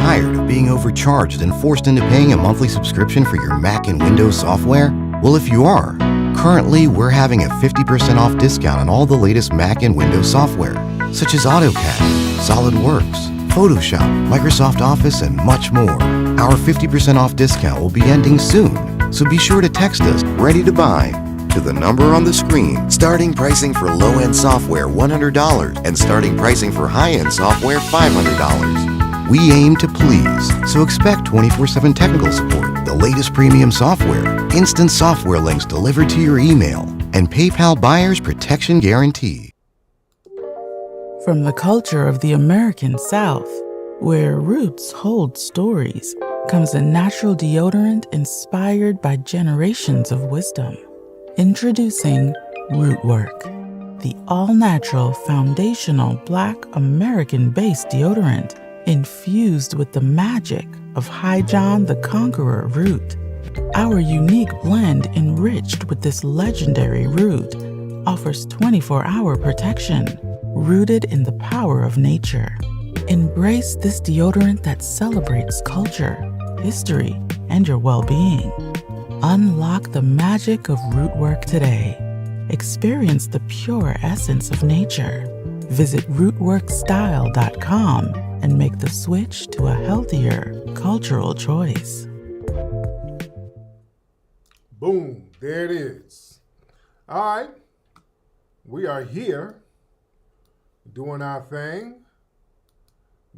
Tired of being overcharged and forced into paying a monthly subscription for your Mac and Windows software? Well, if you are, currently we're having a 50% off discount on all the latest Mac and Windows software, such as Outkast, SolidWorks, Photoshop, Microsoft Office, and much more. Our 50% off discount will be ending soon, so be sure to text us "ready to buy" to the number on the screen. Starting pricing for low-end software $100 and starting pricing for high-end software $500. We aim to please, so expect 24/7 technical support, the latest premium software, instant software links delivered to your email, and PayPal buyer's protection guarantee. From the culture of the American South, where roots hold stories, comes a natural deodorant inspired by generations of wisdom. Introducing Rootwork, the all-natural, foundational Black American-based deodorant infused with the magic of High John the Conqueror root. Our unique blend, enriched with this legendary root, offers 24-hour protection, rooted in the power of nature. Embrace this deodorant that celebrates culture, history, and your well-being. Unlock the magic of Rootwork today. Experience the pure essence of nature. Visit rootworkstyle.com and make the switch to a healthier cultural choice. Boom, there it is. All right, we are here doing our thing.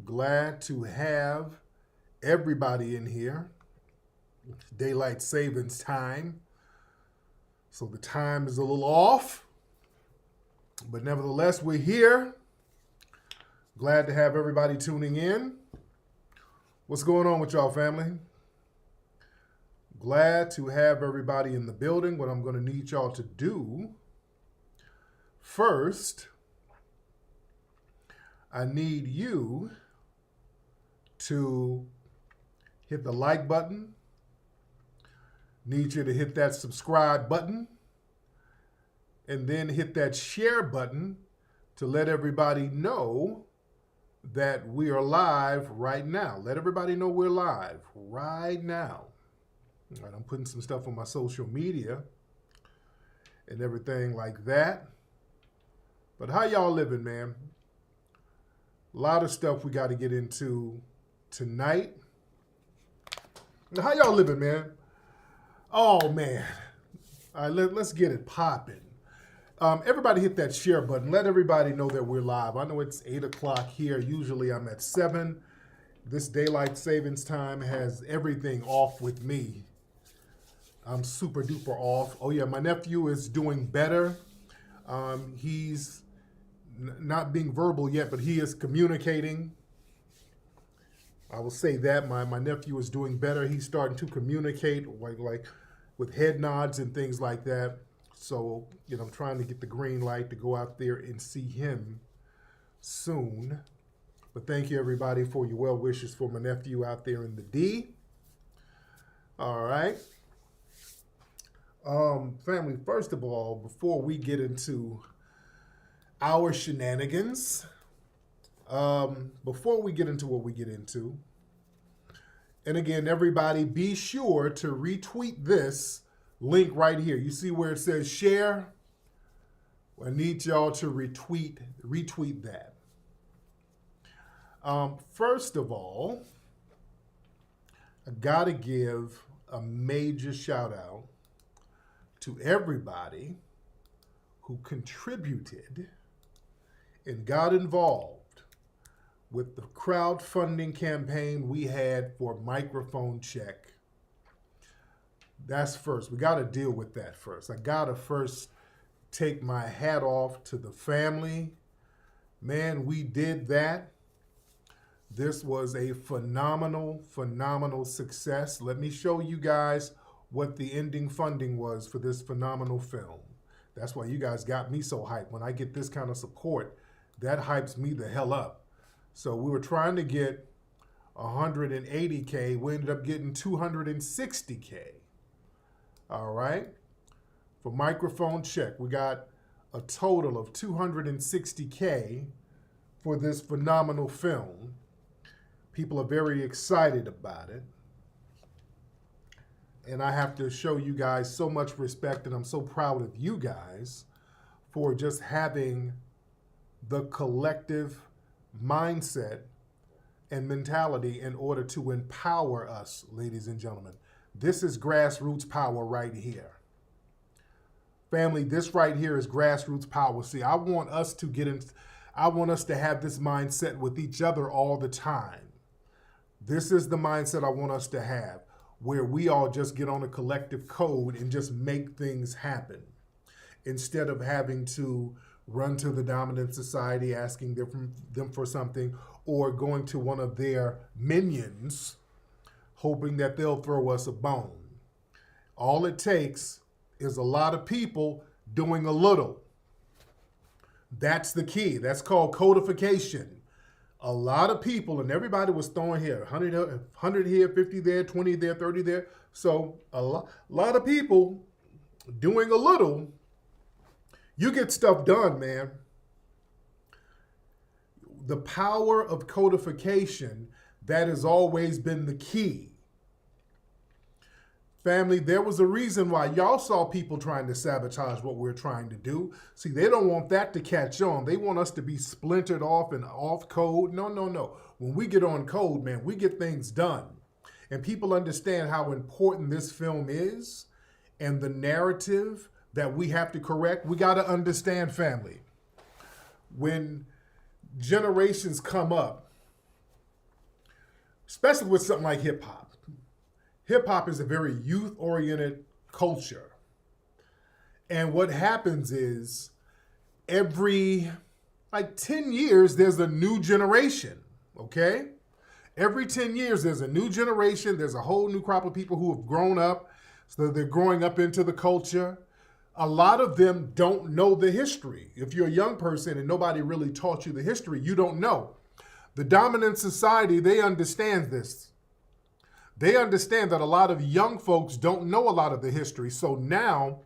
Glad to have everybody in here. It's daylight savings time, so the time is a little off, but nevertheless, we're here. Glad to have everybody tuning in. What's going on with y'all, family? Glad to have everybody in the building. What I'm going to need y'all to do first, I need you to hit the like button. Need you to hit that subscribe button. And then hit that share button to let everybody know that we are live right now. Let everybody know we're live right now. All right, I'm putting some stuff on my social media and everything like that. But how y'all living, man? A lot of stuff we got to get into tonight. Now, how y'all living, man? Oh, man. All right, let's get it popping. Everybody hit that share button. Let everybody know that we're live. I know it's 8 o'clock here. Usually I'm at 7. This daylight savings time has everything off with me. I'm super duper off. Oh, yeah, my nephew is doing better. He's not being verbal yet, but he is communicating. I will say that my nephew is doing better. He's starting to communicate like with head nods and things like that. So, I'm trying to get the green light to go out there and see him soon. But thank you, everybody, for your well wishes for my nephew out there in the D. All right. Family, first of all, before we get into our shenanigans, before we get into what we get into, and again, everybody, be sure to retweet this link right here. You see where it says share? I need y'all to retweet that. First of all, I gotta give a major shout out to everybody who contributed and got involved with the crowdfunding campaign we had for Microphone Check. That's first. We got to deal with that first. I got to first take my hat off to the family. Man, we did that. This was a phenomenal, phenomenal success. Let me show you guys what the ending funding was for this phenomenal film. That's why you guys got me so hyped. When I get this kind of support, that hypes me the hell up. So we were trying to get 180K. We ended up getting 260K. All right. For Microphone Check, we got a total of 260K for this phenomenal film. People are very excited about it. And I have to show you guys so much respect, and I'm so proud of you guys for just having the collective mindset and mentality in order to empower us, ladies and gentlemen. This is grassroots power right here. Family, this right here is grassroots power. See, I want us to have this mindset with each other all the time. This is the mindset I want us to have, where we all just get on a collective code and just make things happen, instead of having to run to the dominant society asking them for something, or going to one of their minions hoping that they'll throw us a bone. All it takes is a lot of people doing a little. That's the key. That's called codification. A lot of people, and everybody was throwing here, 100 here, 50 there, 20 there, 30 there. So a lot of people doing a little, you get stuff done, man. The power of codification, that has always been the key. Family, there was a reason why y'all saw people trying to sabotage what we're trying to do. See, they don't want that to catch on. They want us to be splintered off and off code. No, no, no. When we get on code, man, we get things done. And people understand how important this film is and the narrative that we have to correct. We got to understand, family, when generations come up, especially with something like hip hop. Hip hop is a very youth-oriented culture. And what happens is every 10 years, there's a new generation, okay? Every 10 years, there's a new generation. There's a whole new crop of people who have grown up. So they're growing up into the culture. A lot of them don't know the history. If you're a young person and nobody really taught you the history, you don't know. The dominant society, they understand this. They understand that a lot of young folks don't know a lot of the history. So now,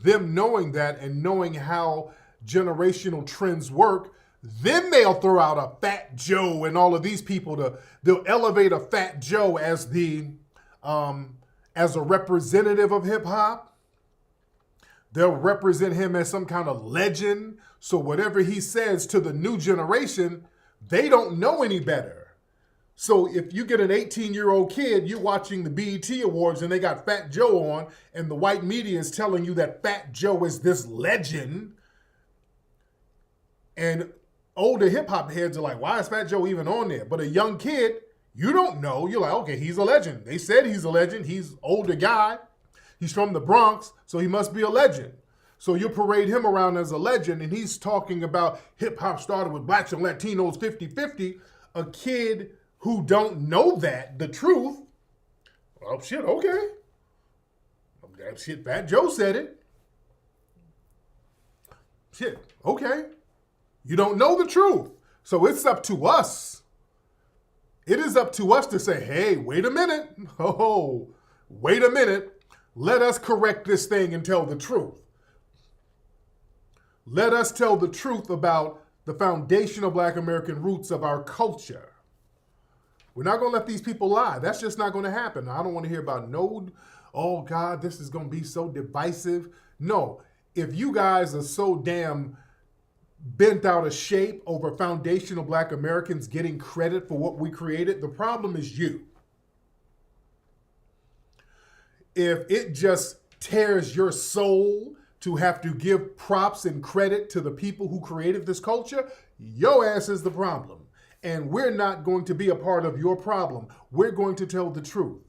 them knowing that and knowing how generational trends work, then they'll throw out a Fat Joe and all of these people. They'll elevate a Fat Joe as a representative of hip hop. They'll represent him as some kind of legend. So whatever he says to the new generation, they don't know any better. So if you get an 18-year-old kid, you're watching the BET Awards and they got Fat Joe on, and the white media is telling you that Fat Joe is this legend, and older hip-hop heads are like, why is Fat Joe even on there? But a young kid, you don't know. You're like, okay, he's a legend. They said he's a legend. He's an older guy. He's from the Bronx, so he must be a legend. So you parade him around as a legend, and he's talking about hip-hop started with blacks and Latinos 50-50. A kid who don't know the truth, oh shit, okay. That shit, Fat Joe said it. Shit, okay. You don't know the truth. So it's up to us. It is up to us to say, hey, wait a minute. Oh, wait a minute. Let us correct this thing and tell the truth. Let us tell the truth about the foundational Black American roots of our culture. We're not going to let these people lie. That's just not going to happen. I don't want to hear about oh God, this is going to be so divisive. No, if you guys are so damn bent out of shape over foundational Black Americans getting credit for what we created, the problem is you. If it just tears your soul to have to give props and credit to the people who created this culture, your ass is the problem. And we're not going to be a part of your problem. We're going to tell the truth.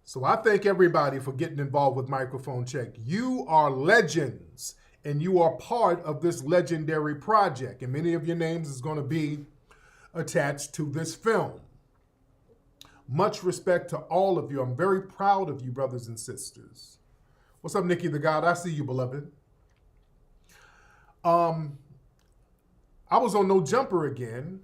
So I thank everybody for getting involved with Microphone Check. You are legends, and you are part of this legendary project. And many of your names is going to be attached to this film. Much respect to all of you. I'm very proud of you, brothers and sisters. What's up, Nikki the God? I see you, beloved. I was on No Jumper again.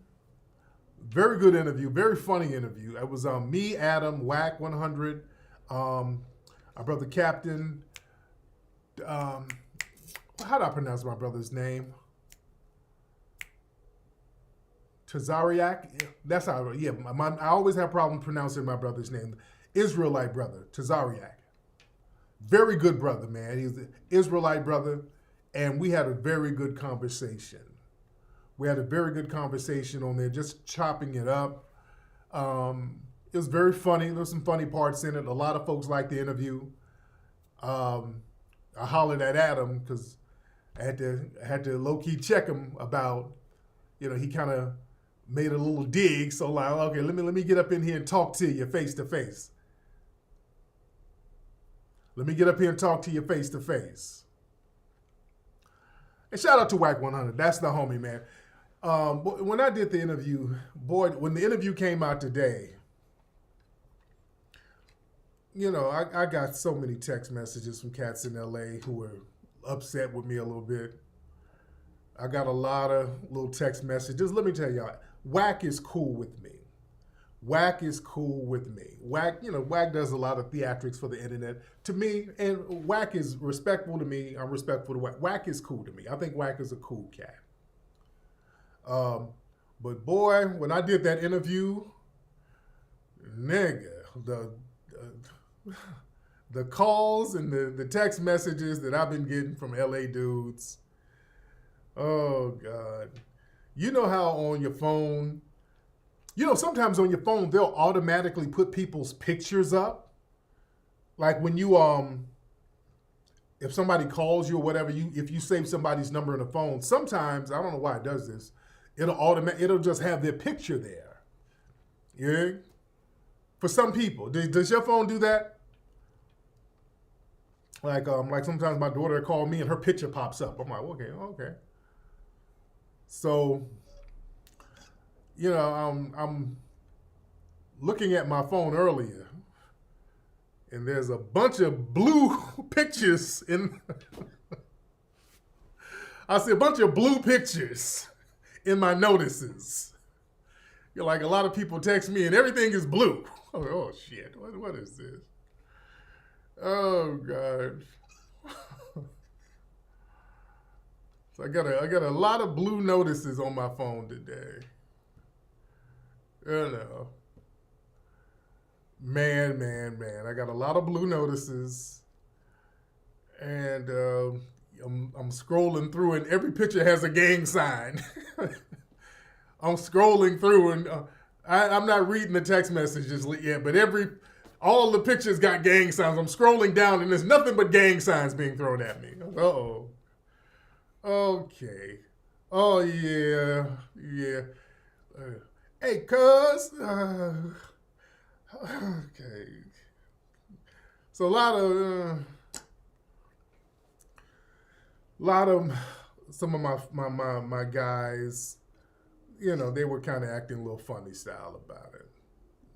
Very good interview, very funny interview. It was me, Adam, Whack 100, our brother Captain. How do I pronounce my brother's name? Tariq. That's how. Yeah, I always have problem pronouncing my brother's name. Israelite brother, Tariq. Very good brother, man. He's an Israelite brother, and we had a very good conversation. We had a very good conversation on there, just chopping it up. It was very funny. There was some funny parts in it. A lot of folks liked the interview. I hollered at Adam because I had to low-key check him about, he kind of made a little dig. So like, okay, let me get up in here and talk to you face to face. Let me get up here and talk to you face to face. And shout out to Whack 100. That's the homie, man. When I did the interview, when the interview came out today, I got so many text messages from cats in LA who were upset with me a little bit. I got a lot of little text messages. Let me tell y'all, Whack is cool with me. Whack is cool with me. Whack does a lot of theatrics for the internet. To me, and Whack is respectful to me. I'm respectful to Whack. Whack is cool to me. I think Whack is a cool cat. But boy, when I did that interview, nigga, the calls and the text messages that I've been getting from LA dudes, oh God. You know how on your phone, sometimes on your phone, they'll automatically put people's pictures up. Like when you, if somebody calls you or whatever, if you save somebody's number in the phone, sometimes, I don't know why it does this, it'll just have their picture there. Yeah? For some people. Does your phone do that? Like sometimes my daughter will call me and her picture pops up. I'm like, okay. So, I'm looking at my phone earlier, and there's a bunch of blue pictures I see a bunch of blue pictures in my notices. Like a lot of people text me and everything is blue. Oh shit, what is this? Oh God. So I got a lot of blue notices on my phone today. Man. I got a lot of blue notices. And I'm scrolling through and every picture has a gang sign. I'm scrolling through and I'm not reading the text messages yet, but all the pictures got gang signs. I'm scrolling down and there's nothing but gang signs being thrown at me. Uh-oh. Okay. Oh, yeah. Hey, cuz. Okay. So a lot of some of my guys, they were kind of acting a little funny style about it.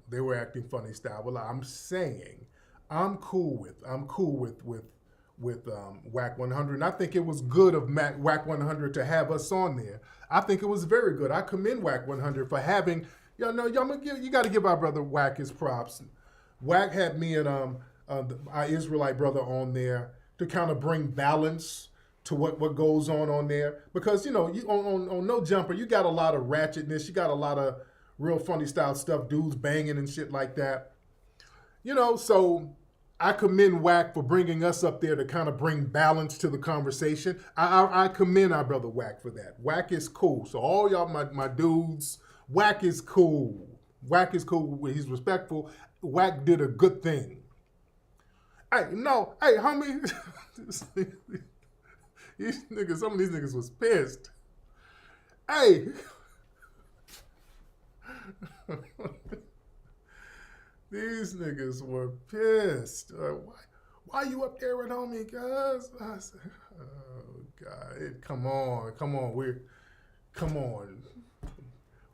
They were acting funny style. Well, I'm saying I'm cool with Whack 100. And I think it was good of Whack 100 to have us on there. I think it was very good. I commend Whack 100 for having, you got to give our brother Whack his props. Whack had me and our Israelite brother on there to kind of bring balance to what goes on there. Because, you on No Jumper, you got a lot of ratchetness. You got a lot of real funny style stuff, dudes banging and shit like that. So I commend Whack for bringing us up there to kind of bring balance to the conversation. I commend our brother Whack for that. Whack is cool. So all y'all, my dudes, Whack is cool. Whack is cool. He's respectful. Whack did a good thing. Hey, homie. Some of these niggas was pissed. Hey. These niggas were pissed. Why you up there with homie, guys? I said, oh God, come on.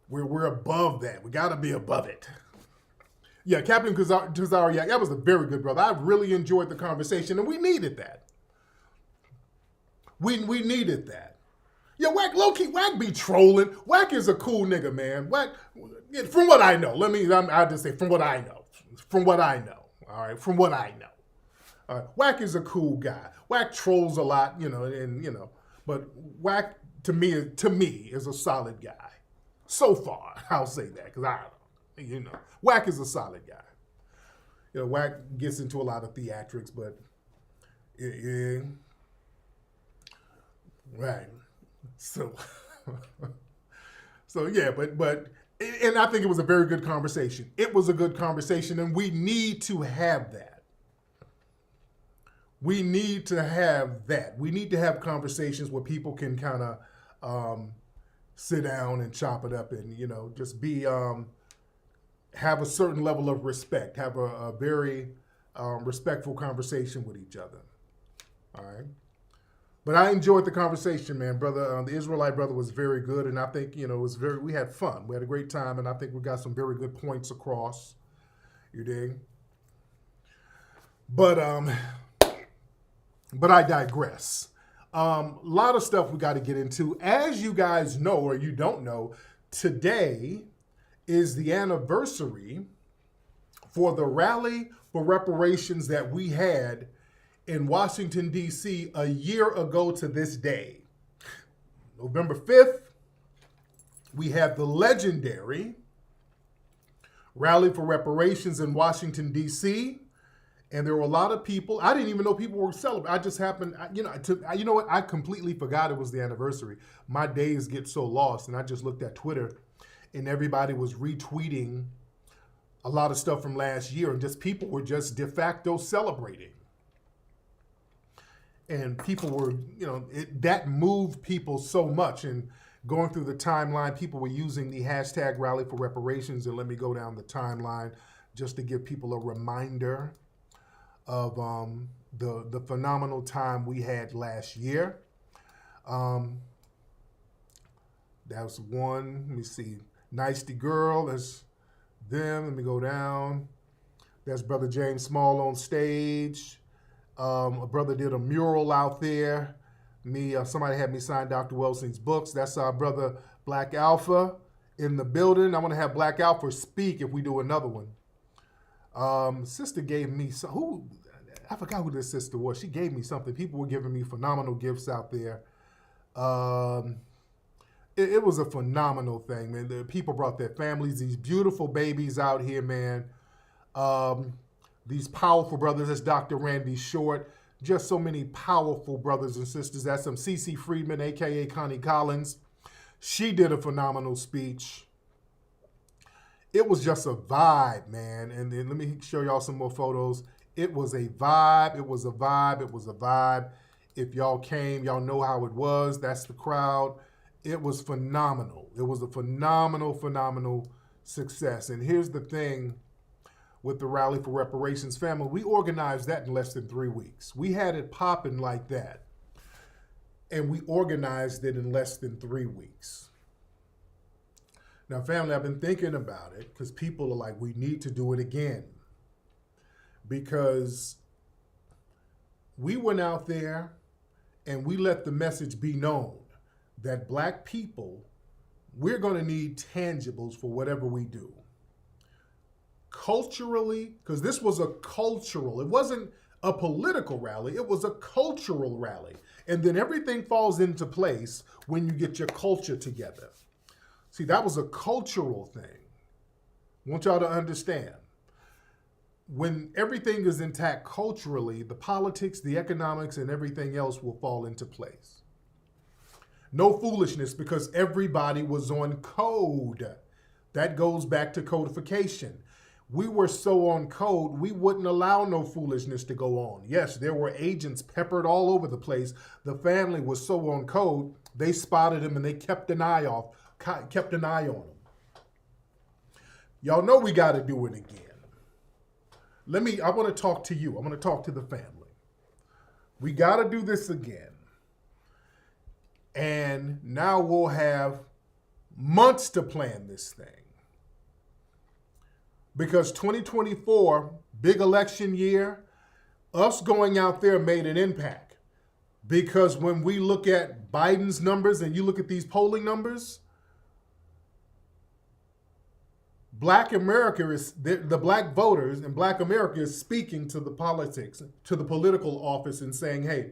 We're above that. We gotta be above it. Yeah, Captain Tazariak, that was a very good brother. I really enjoyed the conversation, and we needed that. We needed that. Yeah, Whack, low-key, Whack be trolling. Whack is a cool nigga, man. Whack, from what I know, I'll just say from what I know. All right, from what I know. Whack is a cool guy. Whack trolls a lot, but Whack, to me, is a solid guy. So far, I'll say that, because Wack is a solid guy. Wack gets into a lot of theatrics, but right. So, yeah, but and I think it was a very good conversation. It was a good conversation, and we need to have that. We need to have that. We need to have conversations where people can kind of sit down and chop it up and, just be, have a certain level of respect, have a very respectful conversation with each other. All right. But I enjoyed the conversation, man, brother. The Israelite brother was very good, and I think, we had fun. We had a great time, and I think we got some very good points across. You dig? But I digress. A lot of stuff we got to get into. As you guys know, or you don't know, today is the anniversary for the rally for reparations that we had in Washington, D.C. a year ago to this day. November 5th, we had the legendary rally for reparations in Washington, D.C., and there were a lot of people. I didn't even know people were celebrating. I just happened, you know what? I completely forgot it was the anniversary. My days get so lost, and I just looked at Twitter, and everybody was retweeting a lot of stuff from last year, and just people were just de facto celebrating. And people were, that moved people so much. And going through the timeline, people were using the hashtag rally for reparations. And let me go down the timeline just to give people a reminder of the phenomenal time we had last year. That was one. Let me see. Nicety Girl, that's them. Let me go down. That's Brother James Small on stage. A brother did a mural out there. Somebody had me sign Dr. Welsing's books. That's our brother Black Alpha in the building. I want to have Black Alpha speak if we do another one. Sister gave me I forgot who this sister was. She gave me something. People were giving me phenomenal gifts out there. It was a phenomenal thing, man. The people brought their families, these beautiful babies out here, man. These powerful brothers. That's Dr. Randy Short. Just so many powerful brothers and sisters. That's some CC Freedman, a.k.a. Connie Collins. She did a phenomenal speech. It was just a vibe, man. And then let me show y'all some more photos. It was a vibe. It was a vibe. It was a vibe. If y'all came, y'all know how it was. That's the crowd. It was phenomenal. It was a phenomenal, phenomenal success. And here's the thing with the Rally for Reparations family. We organized that in less than 3 weeks. We had it popping like that. And we organized it in less than 3 weeks. Now, family, I've been thinking about it because people are like, we need to do it again. Because we went out there and we let the message be known that Black people, we're going to need tangibles for whatever we do. Culturally, because this was a cultural, it wasn't a political rally, it was a cultural rally. And then everything falls into place when you get your culture together. See, that was a cultural thing. I want y'all to understand. When everything is intact culturally, the politics, the economics, and everything else will fall into place. No foolishness, because everybody was on code. That goes back to codification. We were so on code, we wouldn't allow no foolishness to go on. Yes, there were agents peppered all over the place. The family was so on code, they spotted him and they kept an eye on him. Y'all know we got to do it again. I want to talk to you. I want to talk to the family. We got to do this again. And now we'll have months to plan this thing. Because 2024, big election year, us going out there made an impact. Because when we look at Biden's numbers and you look at these polling numbers, Black America is, the Black voters and Black America is speaking to the politics, to the political office and saying, hey,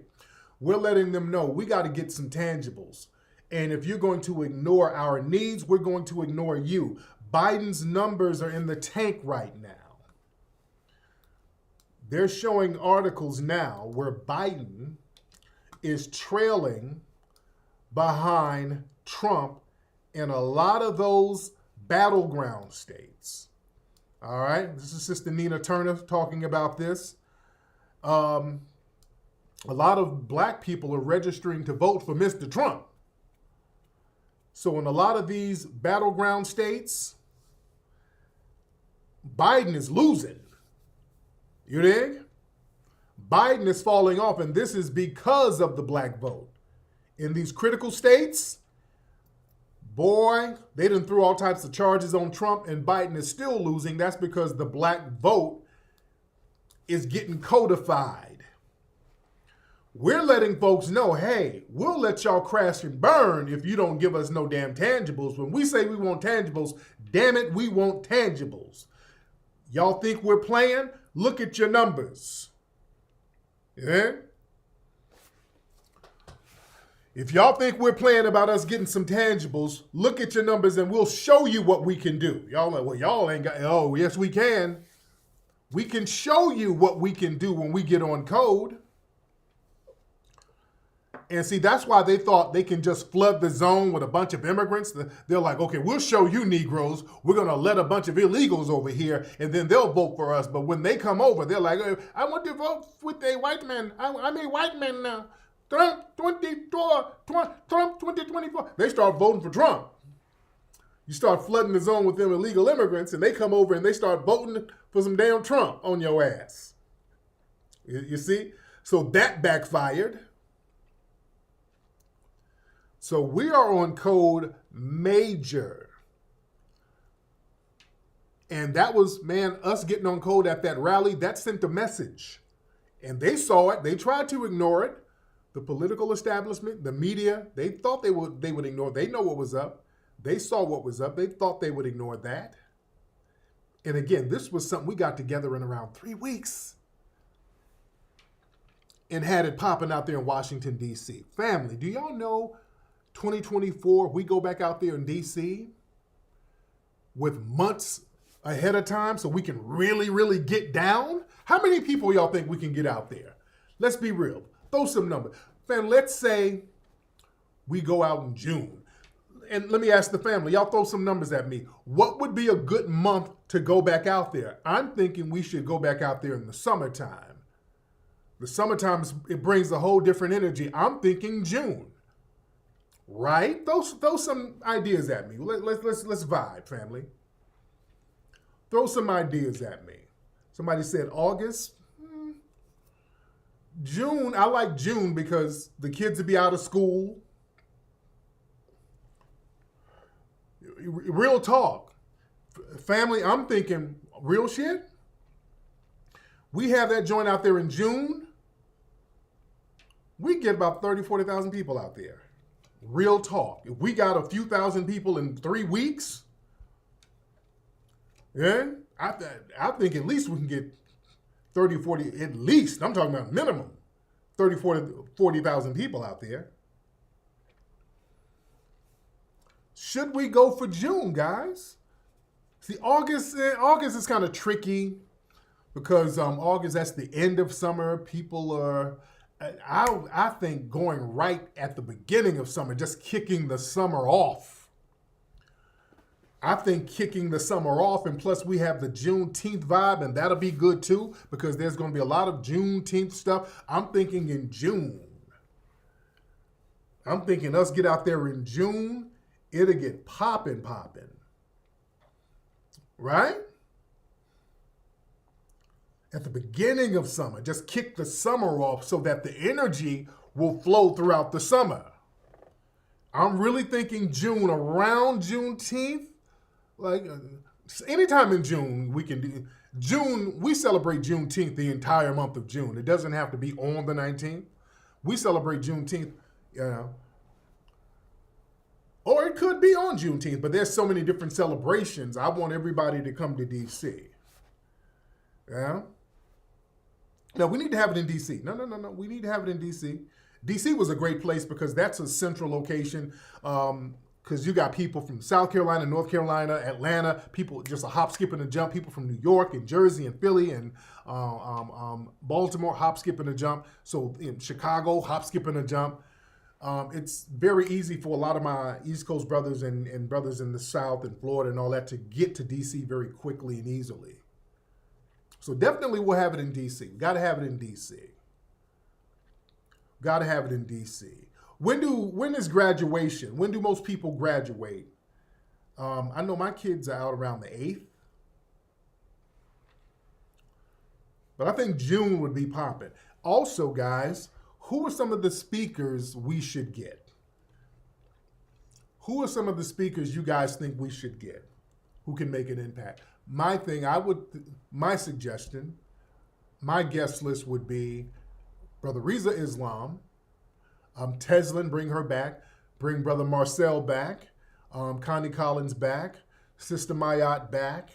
we're letting them know we got to get some tangibles. And if you're going to ignore our needs, we're going to ignore you. Biden's numbers are in the tank right now. They're showing articles now where Biden is trailing behind Trump in a lot of those battleground states. All right, this is Sister Nina Turner talking about this. A lot of black people are registering to vote for Mr. Trump. So in a lot of these battleground states, Biden is losing. You dig? Biden is falling off, and this is because of the black vote. In these critical states, boy, they done threw all types of charges on Trump, and Biden is still losing. That's because the black vote is getting codified. We're letting folks know, hey, we'll let y'all crash and burn if you don't give us no damn tangibles. When we say we want tangibles, damn it, we want tangibles. Y'all think we're playing? Look at your numbers. Yeah? If y'all think we're playing about us getting some tangibles, look at your numbers and we'll show you what we can do. Y'all like, well, y'all ain't got, oh, yes, we can. We can show you what we can do when we get on code. And see, that's why they thought they can just flood the zone with a bunch of immigrants. They're like, okay, we'll show you Negroes. We're going to let a bunch of illegals over here, and then they'll vote for us. But when they come over, they're like, I want to vote with a white man. I'm a white man now. Trump 2024. They start voting for Trump. You start flooding the zone with them illegal immigrants, and they come over and they start voting for some damn Trump on your ass. You see? So that backfired. So we are on code major. And that was, man, us getting on code at that rally, that sent a message. And they saw it. They tried to ignore it. The political establishment, the media, they thought they would ignore it. They know what was up. They saw what was up. They thought they would ignore that. And again, this was something we got together in around 3 weeks and had it popping out there in Washington, D.C. Family, do y'all know 2024, we go back out there in D.C. with months ahead of time so we can really, really get down? How many people y'all think we can get out there? Let's be real. Throw some numbers. Fam, let's say we go out in June. And let me ask the family, y'all throw some numbers at me. What would be a good month to go back out there? I'm thinking we should go back out there in the summertime. The summertime, it brings a whole different energy. I'm thinking June. Right? Throw some ideas at me. Let's vibe, family. Throw some ideas at me. Somebody said August. June, I like June because the kids will be out of school. Real talk. Family, I'm thinking real shit. We have that joint out there in June. We get about 30, 40,000 people out there. Real talk. If we got a few thousand people in 3 weeks, yeah, I think at least we can get 30, 40, at least, I'm talking about minimum, 30, 40,000 people out there. Should we go for June, guys? See, August is kind of tricky because August, that's the end of summer. People are, I think, going right at the beginning of summer, just kicking the summer off. I think kicking the summer off, and plus we have the Juneteenth vibe, and that'll be good too, because there's going to be a lot of Juneteenth stuff. I'm thinking in June. I'm thinking us get out there in June, it'll get popping. Right? At the beginning of summer, just kick the summer off so that the energy will flow throughout the summer. I'm really thinking June, around Juneteenth. Like anytime in June, we can do June. We celebrate Juneteenth the entire month of June. It doesn't have to be on the 19th. We celebrate Juneteenth, or it could be on Juneteenth, but there's so many different celebrations. I want everybody to come to DC. Yeah. No, we need to have it in DC. No. We need to have it in DC. DC was a great place because that's a central location. Because you got people from South Carolina, North Carolina, Atlanta, people just a hop, skip, and a jump, people from New York and Jersey and Philly and Baltimore, hop, skip, and a jump. So in Chicago, hop, skip, and a jump. It's very easy for a lot of my East Coast brothers and brothers in the South and Florida and all that to get to DC very quickly and easily. So definitely we'll have it in DC. We got to have it in DC. Got to have it in DC. When is graduation? When do most people graduate? I know my kids are out around the 8th. But I think June would be popping. Also, guys, who are some of the speakers we should get? Who are some of the speakers you guys think we should get who can make an impact? My suggestion, my guest list would be Brother Reza Islam, Teslin, bring her back. Bring Brother Marcel back. Connie Collins back. Sister Mayat back.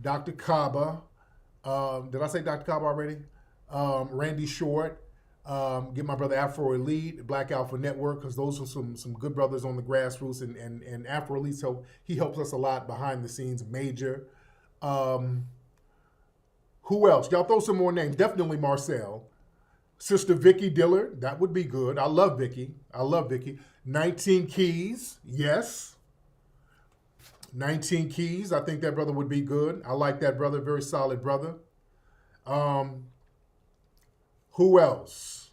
Dr. Kaba. Did I say Dr. Kaba already? Randy Short. Get my brother Afro Elite, Black Alpha Network, because those are some good brothers on the grassroots. And Afro Elite, he helps us a lot behind the scenes. Major. Who else? Y'all throw some more names. Definitely Marcel. Sister Vicky Dillard, that would be good. I love Vicky. 19 Keys, yes. 19 Keys, I think that brother would be good. I like that brother, very solid brother. Who else?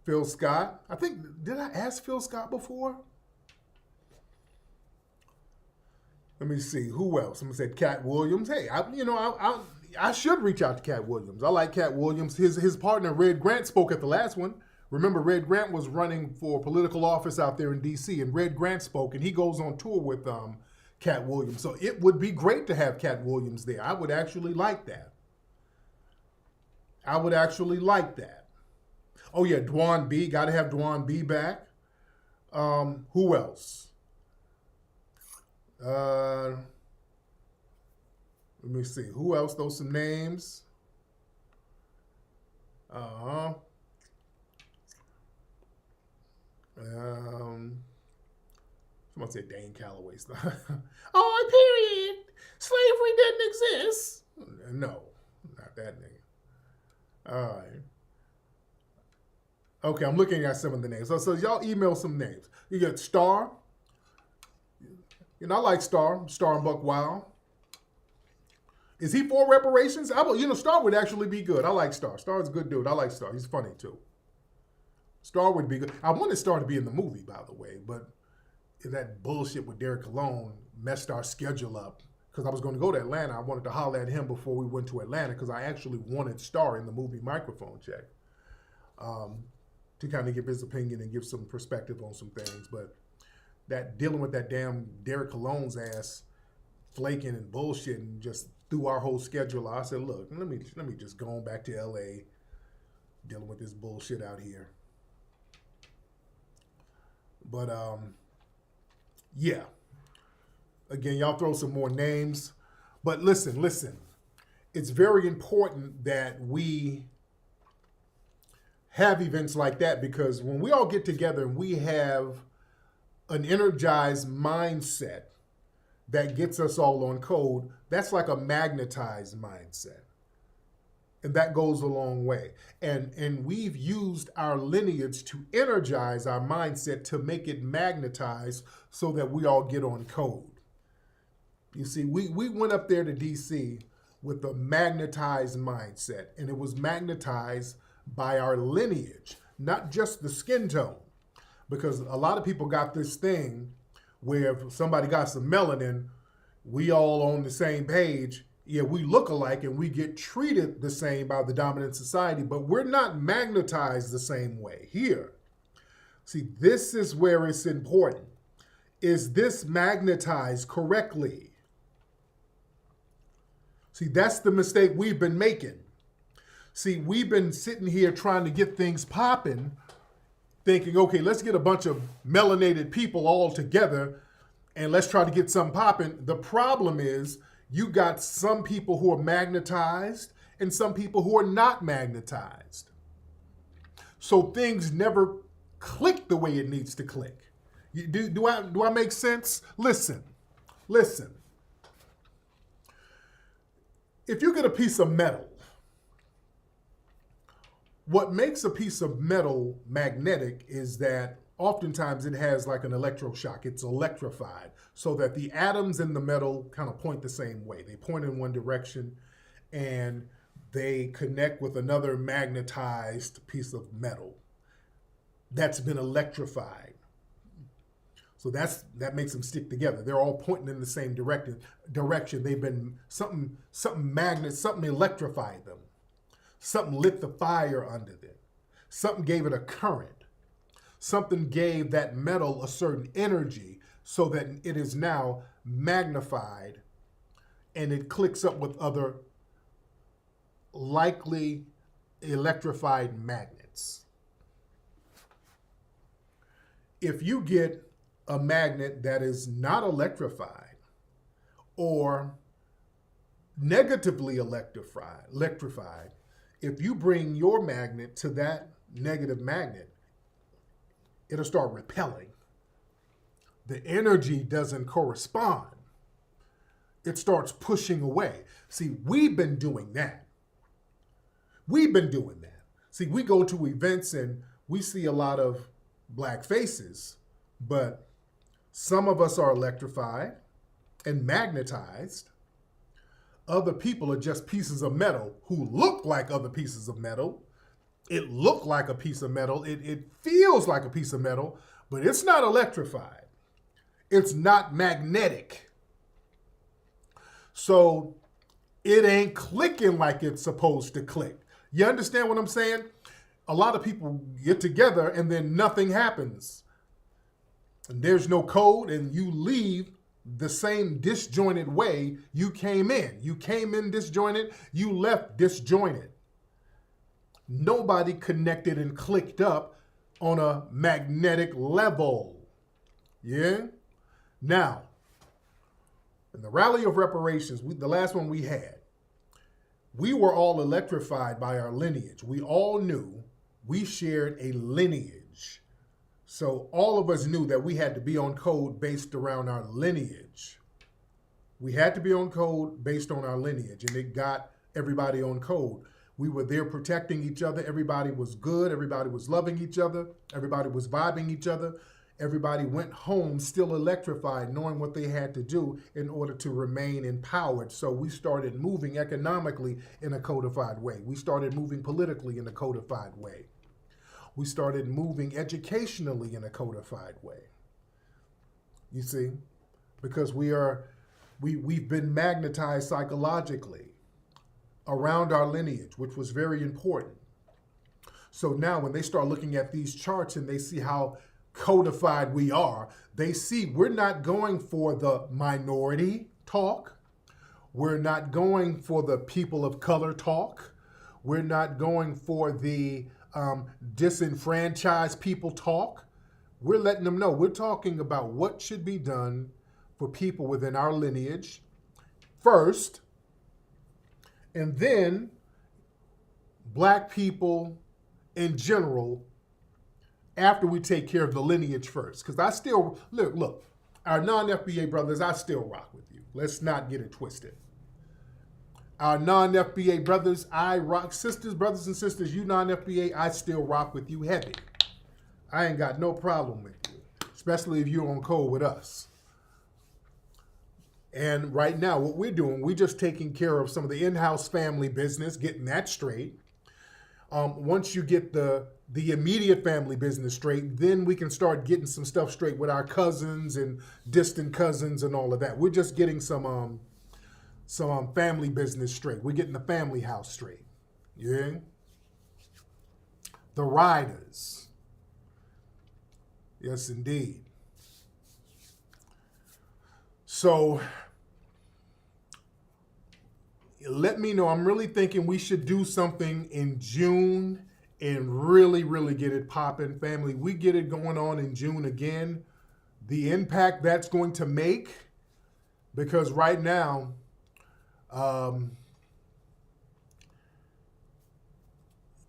Phil Scott. I think, did I ask Phil Scott before? Let me see, who else? Someone said Cat Williams. Hey, I should reach out to Cat Williams. I like Cat Williams. His partner, Red Grant, spoke at the last one. Remember, Red Grant was running for political office out there in D.C., and Red Grant spoke, and he goes on tour with Cat Williams. So it would be great to have Cat Williams there. I would actually like that. Oh, yeah, Dwan B. Got to have Dwan B back. Who else? Let me see. Who else? Those some names. Someone said Dane Calloway stuff. Oh, period. Slavery didn't exist. No, not that nigga. All right. Okay, I'm looking at some of the names. So y'all email some names. You got Star. I like Star and Buck Wild. Is he for reparations? Star would actually be good. I like Star. Star's a good dude. I like Star. He's funny too. Star would be good. I wanted Star to be in the movie, by the way, but that bullshit with Derek Colon messed our schedule up because I was going to go to Atlanta. I wanted to holler at him before we went to Atlanta because I actually wanted Star in the movie Microphone Check to kind of give his opinion and give some perspective on some things, but that dealing with that damn Derek Cologne's ass flaking and bullshit and just threw our whole schedule out. I said, look, let me just go on back to LA dealing with this bullshit out here. But yeah. Again, y'all throw some more names. But listen. It's very important that we have events like that because when we all get together and we have an energized mindset that gets us all on code, that's like a magnetized mindset. And that goes a long way. And we've used our lineage to energize our mindset to make it magnetized so that we all get on code. You see, we went up there to DC with a magnetized mindset, and it was magnetized by our lineage, not just the skin tone. Because a lot of people got this thing where if somebody got some melanin, we all on the same page. Yeah, we look alike and we get treated the same by the dominant society, but we're not magnetized the same way here. See, this is where it's important. Is this magnetized correctly? See, that's the mistake we've been making. See, we've been sitting here trying to get things popping, thinking, okay, let's get a bunch of melanated people all together and let's try to get something popping. The problem is you got some people who are magnetized and some people who are not magnetized. So things never click the way it needs to click. Do I make sense? Listen. If you get a piece of metal, what makes a piece of metal magnetic is that oftentimes it has like an electroshock. It's electrified so that the atoms in the metal kind of point the same way. They point in one direction and they connect with another magnetized piece of metal that's been electrified. So that makes them stick together. They're all pointing in the same direction. They've been something electrified them. Something lit the fire under them. Something gave it a current. Something gave that metal a certain energy so that it is now magnified and it clicks up with other likely electrified magnets. If you get a magnet that is not electrified or negatively electrified, if you bring your magnet to that negative magnet, it'll start repelling. The energy doesn't correspond. It starts pushing away. See, we've been doing that. See, we go to events and we see a lot of black faces, but some of us are electrified and magnetized. Other people are just pieces of metal who look like other pieces of metal. It looked like a piece of metal. It feels like a piece of metal, but it's not electrified. It's not magnetic. So it ain't clicking like it's supposed to click. You understand what I'm saying? A lot of people get together and then nothing happens. And there's no code and you leave the same disjointed way you came in. You came in disjointed, you left disjointed. Nobody connected and clicked up on a magnetic level. Yeah? Now, in the Rally of Reparations, the last one we had, we were all electrified by our lineage. We all knew we shared a lineage. So all of us knew that we had to be on code based around our lineage. We had to be on code based on our lineage, and it got everybody on code. We were there protecting each other. Everybody was good. Everybody was loving each other. Everybody was vibing each other. Everybody went home still electrified, knowing what they had to do in order to remain empowered. So we started moving economically in a codified way. We started moving politically in a codified way. We started moving educationally in a codified way. You see, because we've been magnetized psychologically around our lineage, which was very important. So now when they start looking at these charts and they see how codified we are, they see we're not going for the minority talk. We're not going for the people of color talk. We're not going for the disenfranchised people talk. We're letting them know we're talking about what should be done for people within our lineage first, and then black people in general after we take care of the lineage first. Because I still, look, our non-FBA brothers, I still rock with you. Let's not get it twisted. Our non-FBA brothers, I rock. Sisters, brothers and sisters, you non-FBA, I still rock with you heavy. I ain't got no problem with you, especially if you're on code with us. And right now, what we're doing, we're just taking care of some of the in-house family business, getting that straight. Once you get the immediate family business straight, then we can start getting some stuff straight with our cousins and distant cousins and all of that. We're just getting some family business straight. We're getting the family house straight. Yeah? The riders. Yes, indeed. So let me know. I'm really thinking we should do something in June and really, really get it popping. Family, we get it going on in June again. The impact that's going to make, because right now,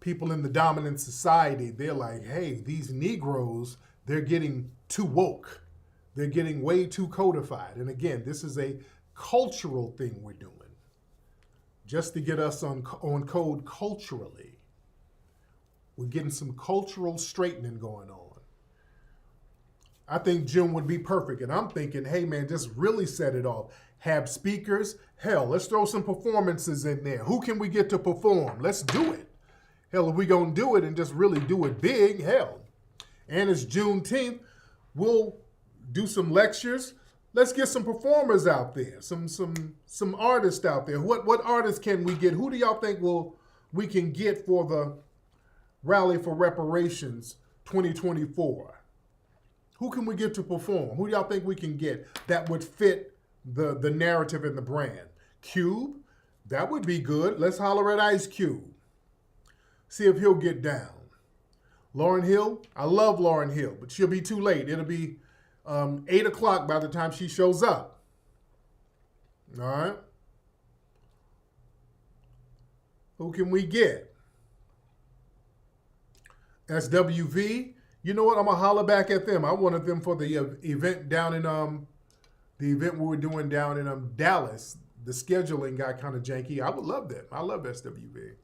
people in the dominant society, they're like, hey, these Negroes, they're getting too woke. They're getting way too codified. And again, this is a cultural thing we're doing, just to get us on code culturally. We're getting some cultural straightening going on. I think June would be perfect. And I'm thinking, hey, man, just really set it off. Have speakers. Hell, let's throw some performances in there. Who can we get to perform? Let's do it. Hell, if we're going to do it and just really do it big, hell. And it's Juneteenth. We'll do some lectures. Let's get some performers out there, some artists out there. What artists can we get? Who do y'all think we can get for the Rally for Reparations 2024? Who can we get to perform? Who do y'all think we can get that would fit the narrative and the brand? Cube, that would be good. Let's holler at Ice Cube. See if he'll get down. Lauryn Hill, I love Lauryn Hill, but she'll be too late. It'll be 8 o'clock by the time she shows up. All right. Who can we get? SWV. You know what? I'm gonna holler back at them. I wanted them for the event down in the event we were doing down in Dallas. The scheduling got kind of janky. I would love that. I love SWV.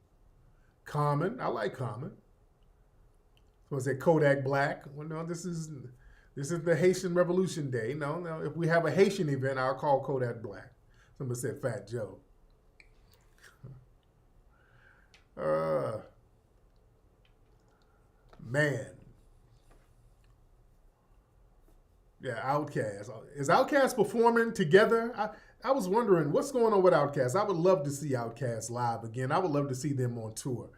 Common. I like Common. So I said Kodak Black. Well, no, this is the Haitian Revolution Day. No. If we have a Haitian event, I'll call Kodak Black. Somebody said Fat Joe. Man. Yeah, Outkast. Is Outkast performing together? I was wondering what's going on with Outkast. I would love to see Outkast live again. I would love to see them on tour.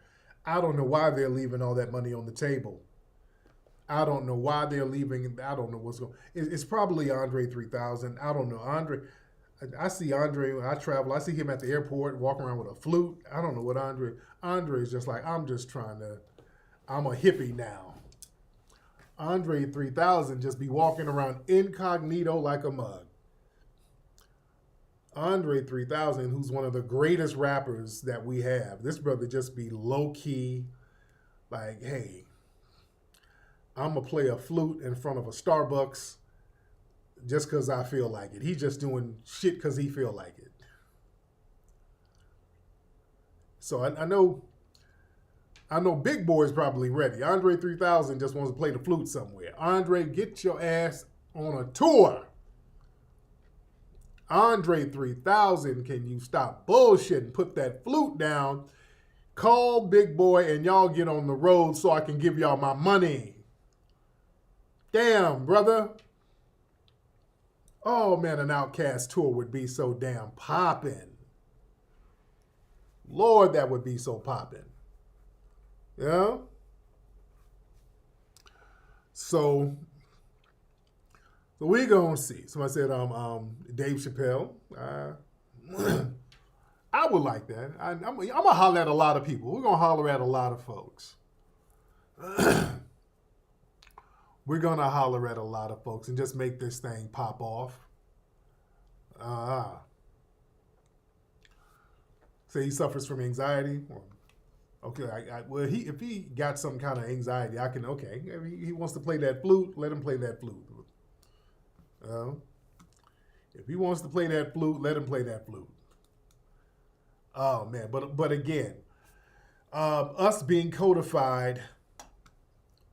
I don't know why they're leaving all that money on the table. I don't know why they're leaving. I don't know what's going on. It's probably Andre 3000. I don't know. I see Andre when I travel. I see him at the airport walking around with a flute. I don't know what Andre is just like, I'm a hippie now. Andre 3000 just be walking around incognito like a mug. Andre 3000, who's one of the greatest rappers that we have. This brother just be low-key, like, hey, I'm going to play a flute in front of a Starbucks just because I feel like it. He's just doing shit because he feel like it. So I know Big Boy's probably ready. Andre 3000 just wants to play the flute somewhere. Andre, get your ass on a tour. Andre 3000, can you stop bullshit and put that flute down? Call Big Boy and y'all get on the road so I can give y'all my money. Damn, brother. Oh, man, an Outkast tour would be so damn poppin'. Lord, that would be so poppin'. Yeah. So we gonna see. Somebody said, Dave Chappelle. I would like that. I'm gonna holler at a lot of people. We're gonna holler at a lot of folks. We're gonna holler at a lot of folks and just make this thing pop off. Say he suffers from anxiety. Okay, well, if he got some kind of anxiety, I can, okay. If he wants to play that flute, let him play that flute. If he wants to play that flute, let him play that flute. Oh, man, but again, us being codified,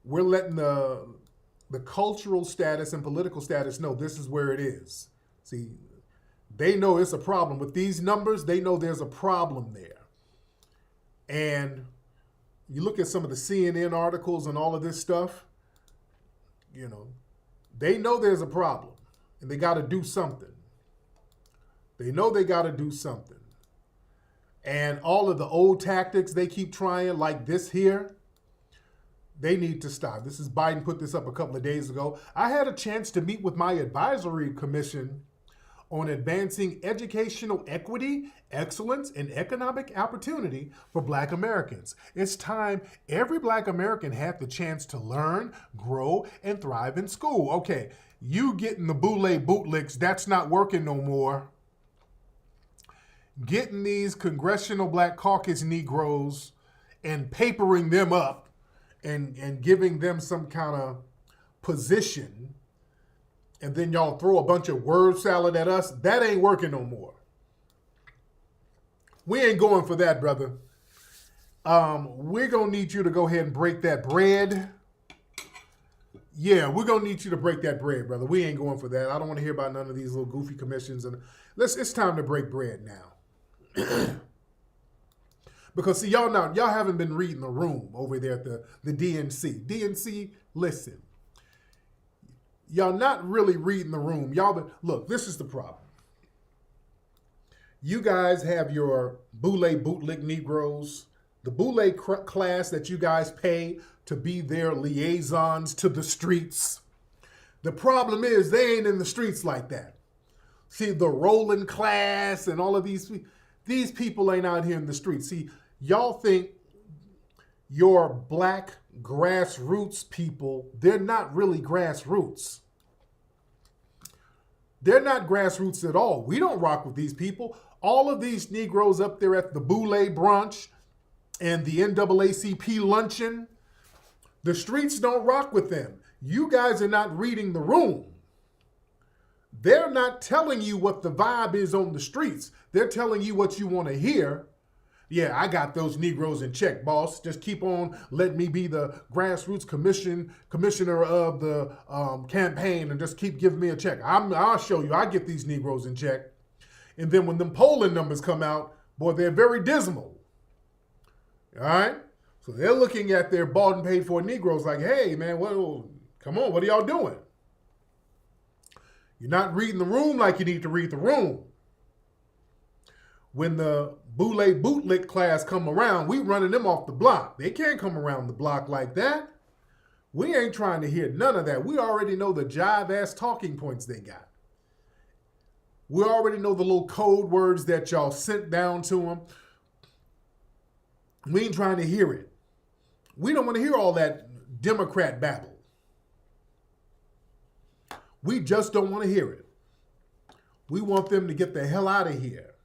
we're letting the cultural status and political status know this is where it is. See, they know it's a problem. With these numbers, they know there's a problem there. And you look at some of the CNN articles and all of this stuff, you know, they know there's a problem and they got to do something. They know they got to do something. And all of the old tactics they keep trying, like this here, they need to stop. This is Biden put this up a couple of days ago. I had a chance to meet with my advisory commission on advancing educational equity, excellence, and economic opportunity for Black Americans. It's time every Black American had the chance to learn, grow, and thrive in school. Okay, you getting the boule bootlicks, that's not working no more. Getting these Congressional Black Caucus Negroes and papering them up and giving them some kind of position, and then y'all throw a bunch of word salad at us, that ain't working no more. We ain't going for that, brother. We're going to need you to go ahead and break that bread. Yeah, we're going to need you to break that bread, brother. We ain't going for that. I don't want to hear about none of these little goofy commissions. It's time to break bread now. Because, see, y'all haven't been reading the room over there at the DNC. DNC, listen. Y'all not really reading the room. Look, this is the problem. You guys have your bootleg Negroes, the bootleg class that you guys pay to be their liaisons to the streets. The problem is they ain't in the streets like that. See, the rolling class and all of these people ain't out here in the streets. See, y'all think your black grassroots people, they're not really grassroots. They're not grassroots at all. We don't rock with these people. All of these Negroes up there at the Boule brunch and the NAACP luncheon, the streets don't rock with them. You guys are not reading the room. They're not telling you what the vibe is on the streets. They're telling you what you want to hear. Yeah, I got those Negroes in check, boss. Just keep on letting me be the grassroots commissioner of the campaign and just keep giving me a check. I'll show you. I get these Negroes in check. And then when them polling numbers come out, boy, they're very dismal. All right? So they're looking at their bought and paid for Negroes like, hey, man, come on, what are y'all doing? You're not reading the room like you need to read the room. When the Boule bootlick class come around, we running them off the block. They can't come around the block like that. We ain't trying to hear none of that. We already know the jive-ass talking points they got. We already know the little code words that y'all sent down to them. We ain't trying to hear it. We don't want to hear all that Democrat babble. We just don't want to hear it. We want them to get the hell out of here.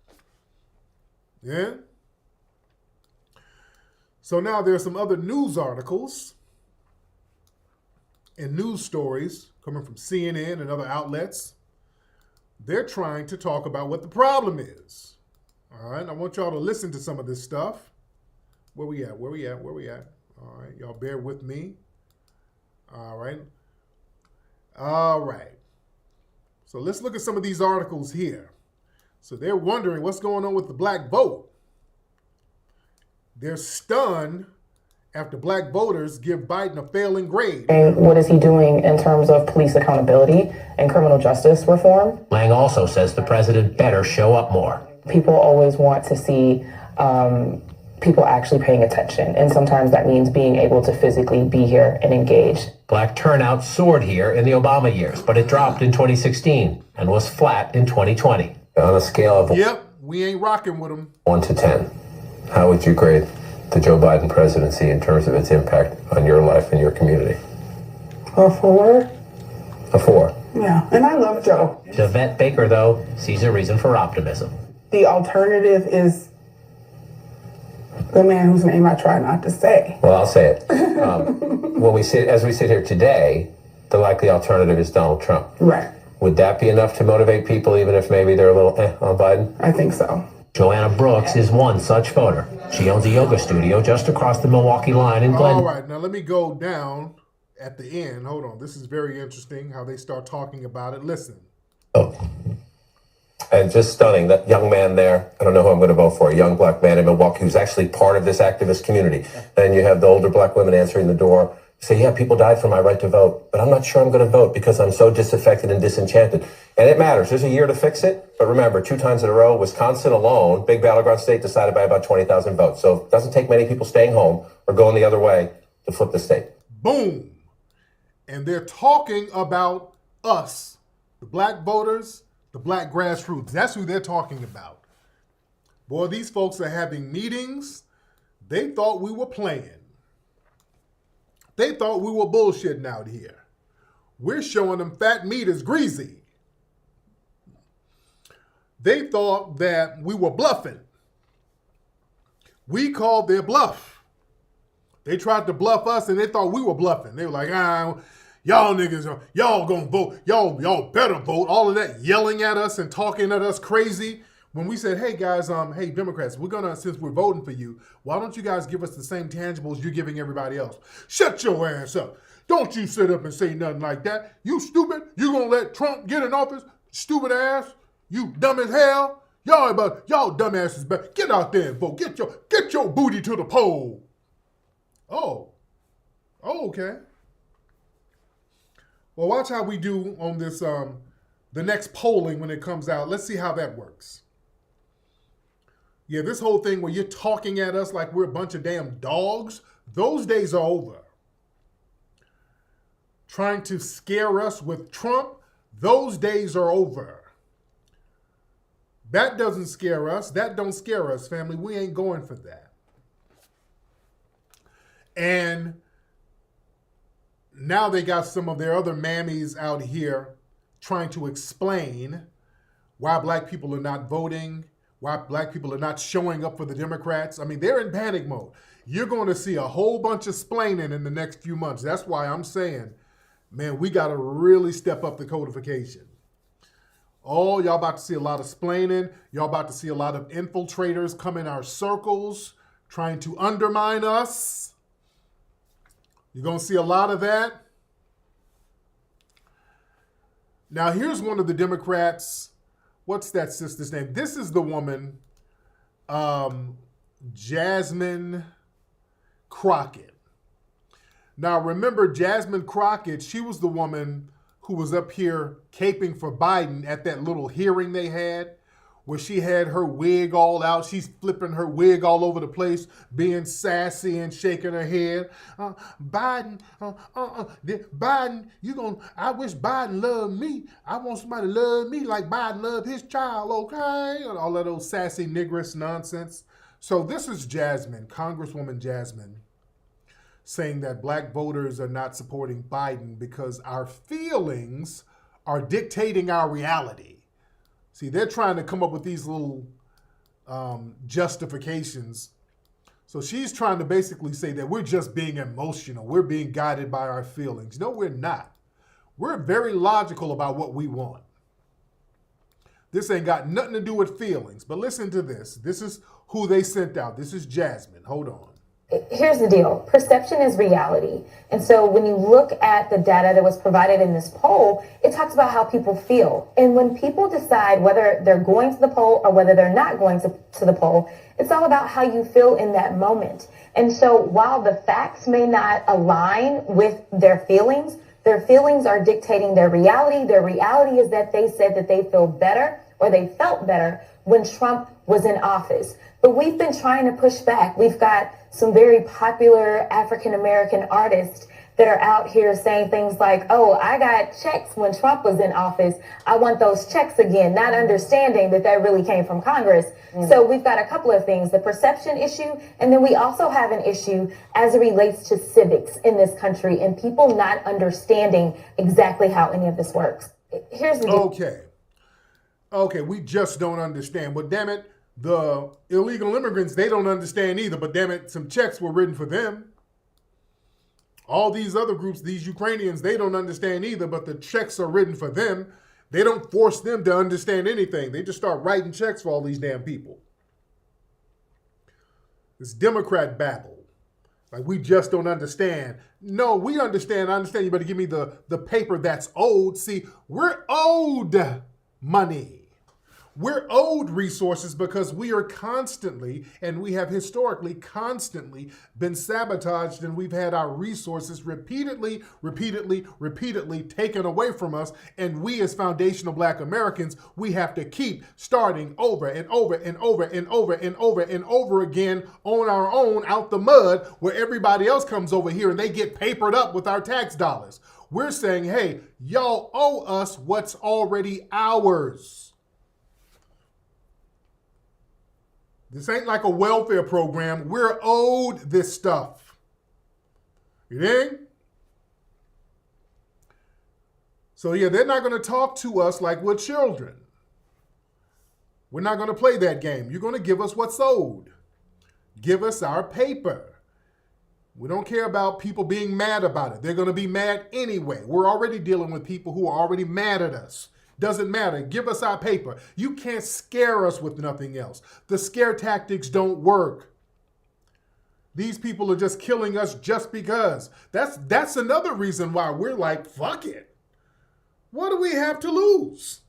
Yeah? So now there's some other news articles and news stories coming from CNN and other outlets. They're trying to talk about what the problem is. All right, I want y'all to listen to some of this stuff. Where we at? All right, y'all bear with me. All right. So let's look at some of these articles here. So they're wondering what's going on with the black vote. They're stunned after black voters give Biden a failing grade. And what is he doing in terms of police accountability and criminal justice reform? Lang also says the president better show up more. People always want to see people actually paying attention. And sometimes that means being able to physically be here and engage. Black turnout soared here in the Obama years, but it dropped in 2016 and was flat in 2020. On a scale of Yep, we ain't rocking with them. 1 to 10, how would you grade the Joe Biden presidency in terms of its impact on your life and your community? A 4. A 4. Yeah, and I love Joe. Yvette Baker, though, sees a reason for optimism. The alternative is the man whose name I try not to say. Well, I'll say it. As we sit here today, the likely alternative is Donald Trump. Right. Would that be enough to motivate people, even if maybe they're a little on Biden? I think so. Joanna Brooks is one such voter. She owns a yoga studio just across the Milwaukee line in Glen. All right, now let me go down at the end. Hold on. This is very interesting how they start talking about it. Listen. Oh. And just stunning, that young man there, I don't know who I'm going to vote for, a young black man in Milwaukee who's actually part of this activist community. And you have the older black women answering the door, say, yeah, people died for my right to vote, but I'm not sure I'm going to vote because I'm so disaffected and disenchanted. And it matters. There's a year to fix it. But remember, 2 times in a row, Wisconsin alone, big battleground state, decided by about 20,000 votes. So it doesn't take many people staying home or going the other way to flip the state. Boom. And they're talking about us, the black voters, the black grassroots. That's who they're talking about. Boy, these folks are having meetings. They thought we were playing. They thought we were bullshitting out here. We're showing them fat meat is greasy. They thought that we were bluffing. We called their bluff. They tried to bluff us, and they thought we were bluffing. They were like, y'all niggas, y'all gonna vote. Y'all better vote. All of that yelling at us and talking at us crazy. When we said, hey guys, hey Democrats, since we're voting for you, why don't you guys give us the same tangibles you're giving everybody else? Shut your ass up. Don't you sit up and say nothing like that. You stupid. You gonna let Trump get in office? Stupid ass. You dumb as hell. Y'all dumbasses better get out there and vote. Get your booty to the poll. Oh, okay. Well, watch how we do on this, the next polling when it comes out. Let's see how that works. Yeah, this whole thing where you're talking at us like we're a bunch of damn dogs, those days are over. Trying to scare us with Trump, those days are over. That doesn't scare us. That don't scare us, family. We ain't going for that. And now they got some of their other mammies out here trying to explain why black people are not voting, why black people are not showing up for the Democrats. I mean, they're in panic mode. You're going to see a whole bunch of splaining in the next few months. That's why I'm saying, man, we got to really step up the codification. Oh, y'all about to see a lot of splaining. Y'all about to see a lot of infiltrators come in our circles trying to undermine us. You're going to see a lot of that. Now, here's one of the Democrats. What's that sister's name? This is the woman, Jasmine Crockett. Now, remember Jasmine Crockett, she was the woman who was up here caping for Biden at that little hearing they had, where she had her wig all out. She's flipping her wig all over the place, being sassy and shaking her head. Biden, I wish Biden loved me. I want somebody to love me like Biden loved his child, okay? All of those sassy negress nonsense. So this is Jasmine, Congresswoman Jasmine, saying that black voters are not supporting Biden because our feelings are dictating our reality. See, they're trying to come up with these little justifications. So she's trying to basically say that we're just being emotional. We're being guided by our feelings. No, we're not. We're very logical about what we want. This ain't got nothing to do with feelings. But listen to this. This is who they sent out. This is Jasmine. Hold on. Here's the deal. Perception is reality. And so when you look at the data that was provided in this poll, it talks about how people feel. And when people decide whether they're going to the poll or whether they're not going to the poll, it's all about how you feel in that moment. And so while the facts may not align with their feelings are dictating their reality. Their reality is that they said that they feel better or they felt better when Trump was in office. But we've been trying to push back. We've got some very popular African-American artists that are out here saying things like, oh, I got checks when Trump was in office. I want those checks again, not understanding that that really came from Congress. So we've got a couple of things, the perception issue, and then we also have an issue as it relates to civics in this country and people not understanding exactly how any of this works. Here's the deal. Okay, we just don't understand. But damn it, the illegal immigrants, they don't understand either. But damn it, some checks were written for them. All these other groups, these Ukrainians, they don't understand either, but the checks are written for them. They don't force them to understand anything. They just start writing checks for all these damn people. This Democrat babble. Like, we just don't understand. No, we understand. I understand. You better give me the paper that's owed. See, we're owed money. We're owed resources because we are constantly, and we have historically constantly been sabotaged, and we've had our resources repeatedly taken away from us. And we as foundational Black Americans, we have to keep starting over and over and over and over and over and over again on our own out the mud, where everybody else comes over here and they get papered up with our tax dollars. We're saying, hey, y'all owe us what's already ours. This ain't like a welfare program. We're owed this stuff. You dig? So yeah, they're not going to talk to us like we're children. We're not going to play that game. You're going to give us what's owed. Give us our paper. We don't care about people being mad about it. They're going to be mad anyway. We're already dealing with people who are already mad at us. Doesn't matter. Give us our paper. You can't scare us with nothing else. The scare tactics don't work. These people are just killing us just because. That's another reason why we're like, fuck it. What do we have to lose?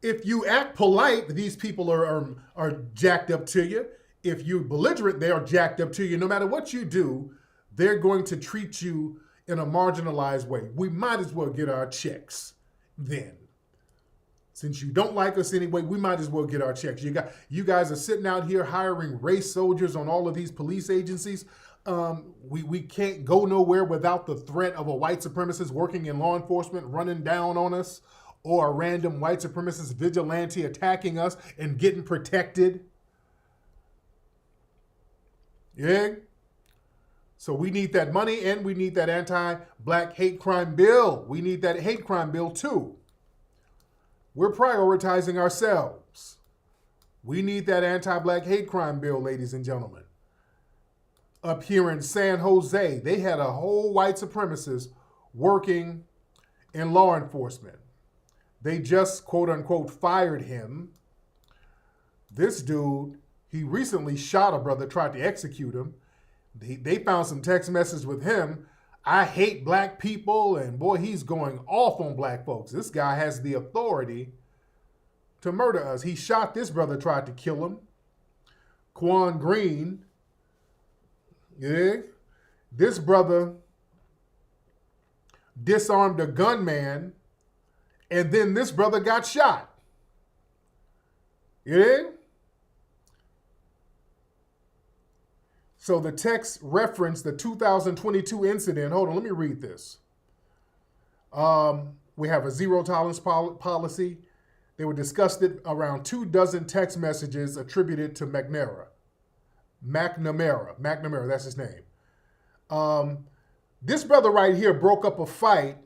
If you act polite, these people are jacked up to you. If you're belligerent, they are jacked up to you. No matter what you do, they're going to treat you in a marginalized way. We might as well get our checks then. Since you don't like us anyway, we might as well get our checks. You guys are sitting out here hiring race soldiers on all of these police agencies. We can't go nowhere without the threat of a white supremacist working in law enforcement running down on us, or a random white supremacist vigilante attacking us and getting protected. Yeah? So we need that money, and we need that anti-black hate crime bill. We need that hate crime bill too. We're prioritizing ourselves. We need that anti-black hate crime bill, ladies and gentlemen. Up here in San Jose, they had a whole white supremacist working in law enforcement. They just, quote unquote, fired him. This dude, he recently shot a brother, tried to execute him. They found some text messages with him. I hate black people, and boy, he's going off on black folks. This guy has the authority to murder us. He shot this brother, tried to kill him. Quan Green, yeah. This brother disarmed a gunman, and then this brother got shot. Yeah? So the text referenced the 2022 incident. Hold on, let me read this. We have a zero tolerance policy. They were discussed it around 24 text messages attributed to McNamara, that's his name. This brother right here broke up a fight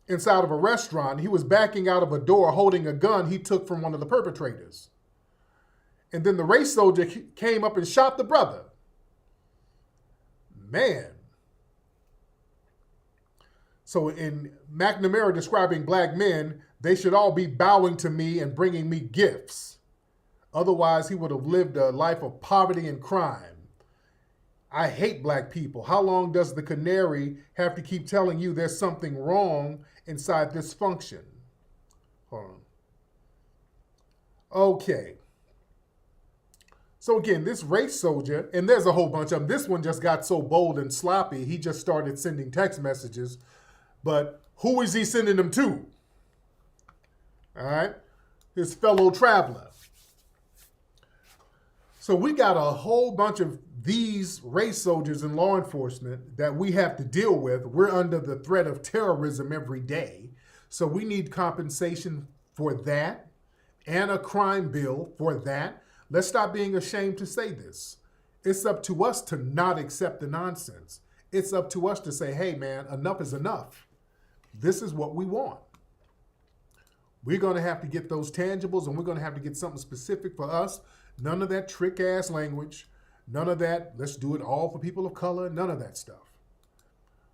inside of a restaurant. He was backing out of a door holding a gun he took from one of the perpetrators. And then the race soldier came up and shot the brother. Man. So in McNamara describing black men, they should all be bowing to me and bringing me gifts. Otherwise, he would have lived a life of poverty and crime. I hate black people. How long does the canary have to keep telling you there's something wrong inside this function? Hold on. Okay. So again, this race soldier, and there's a whole bunch of them. This one just got so bold and sloppy, he just started sending text messages. But who is he sending them to? All right? His fellow traveler. So we got a whole bunch of these race soldiers in law enforcement that we have to deal with. We're under the threat of terrorism every day. So we need compensation for that and a crime bill for that. Let's stop being ashamed to say this. It's up to us to not accept the nonsense. It's up to us to say, hey, man, enough is enough. This is what we want. We're going to have to get those tangibles, and we're going to have to get something specific for us. None of that trick-ass language. None of that, let's do it all for people of color. None of that stuff.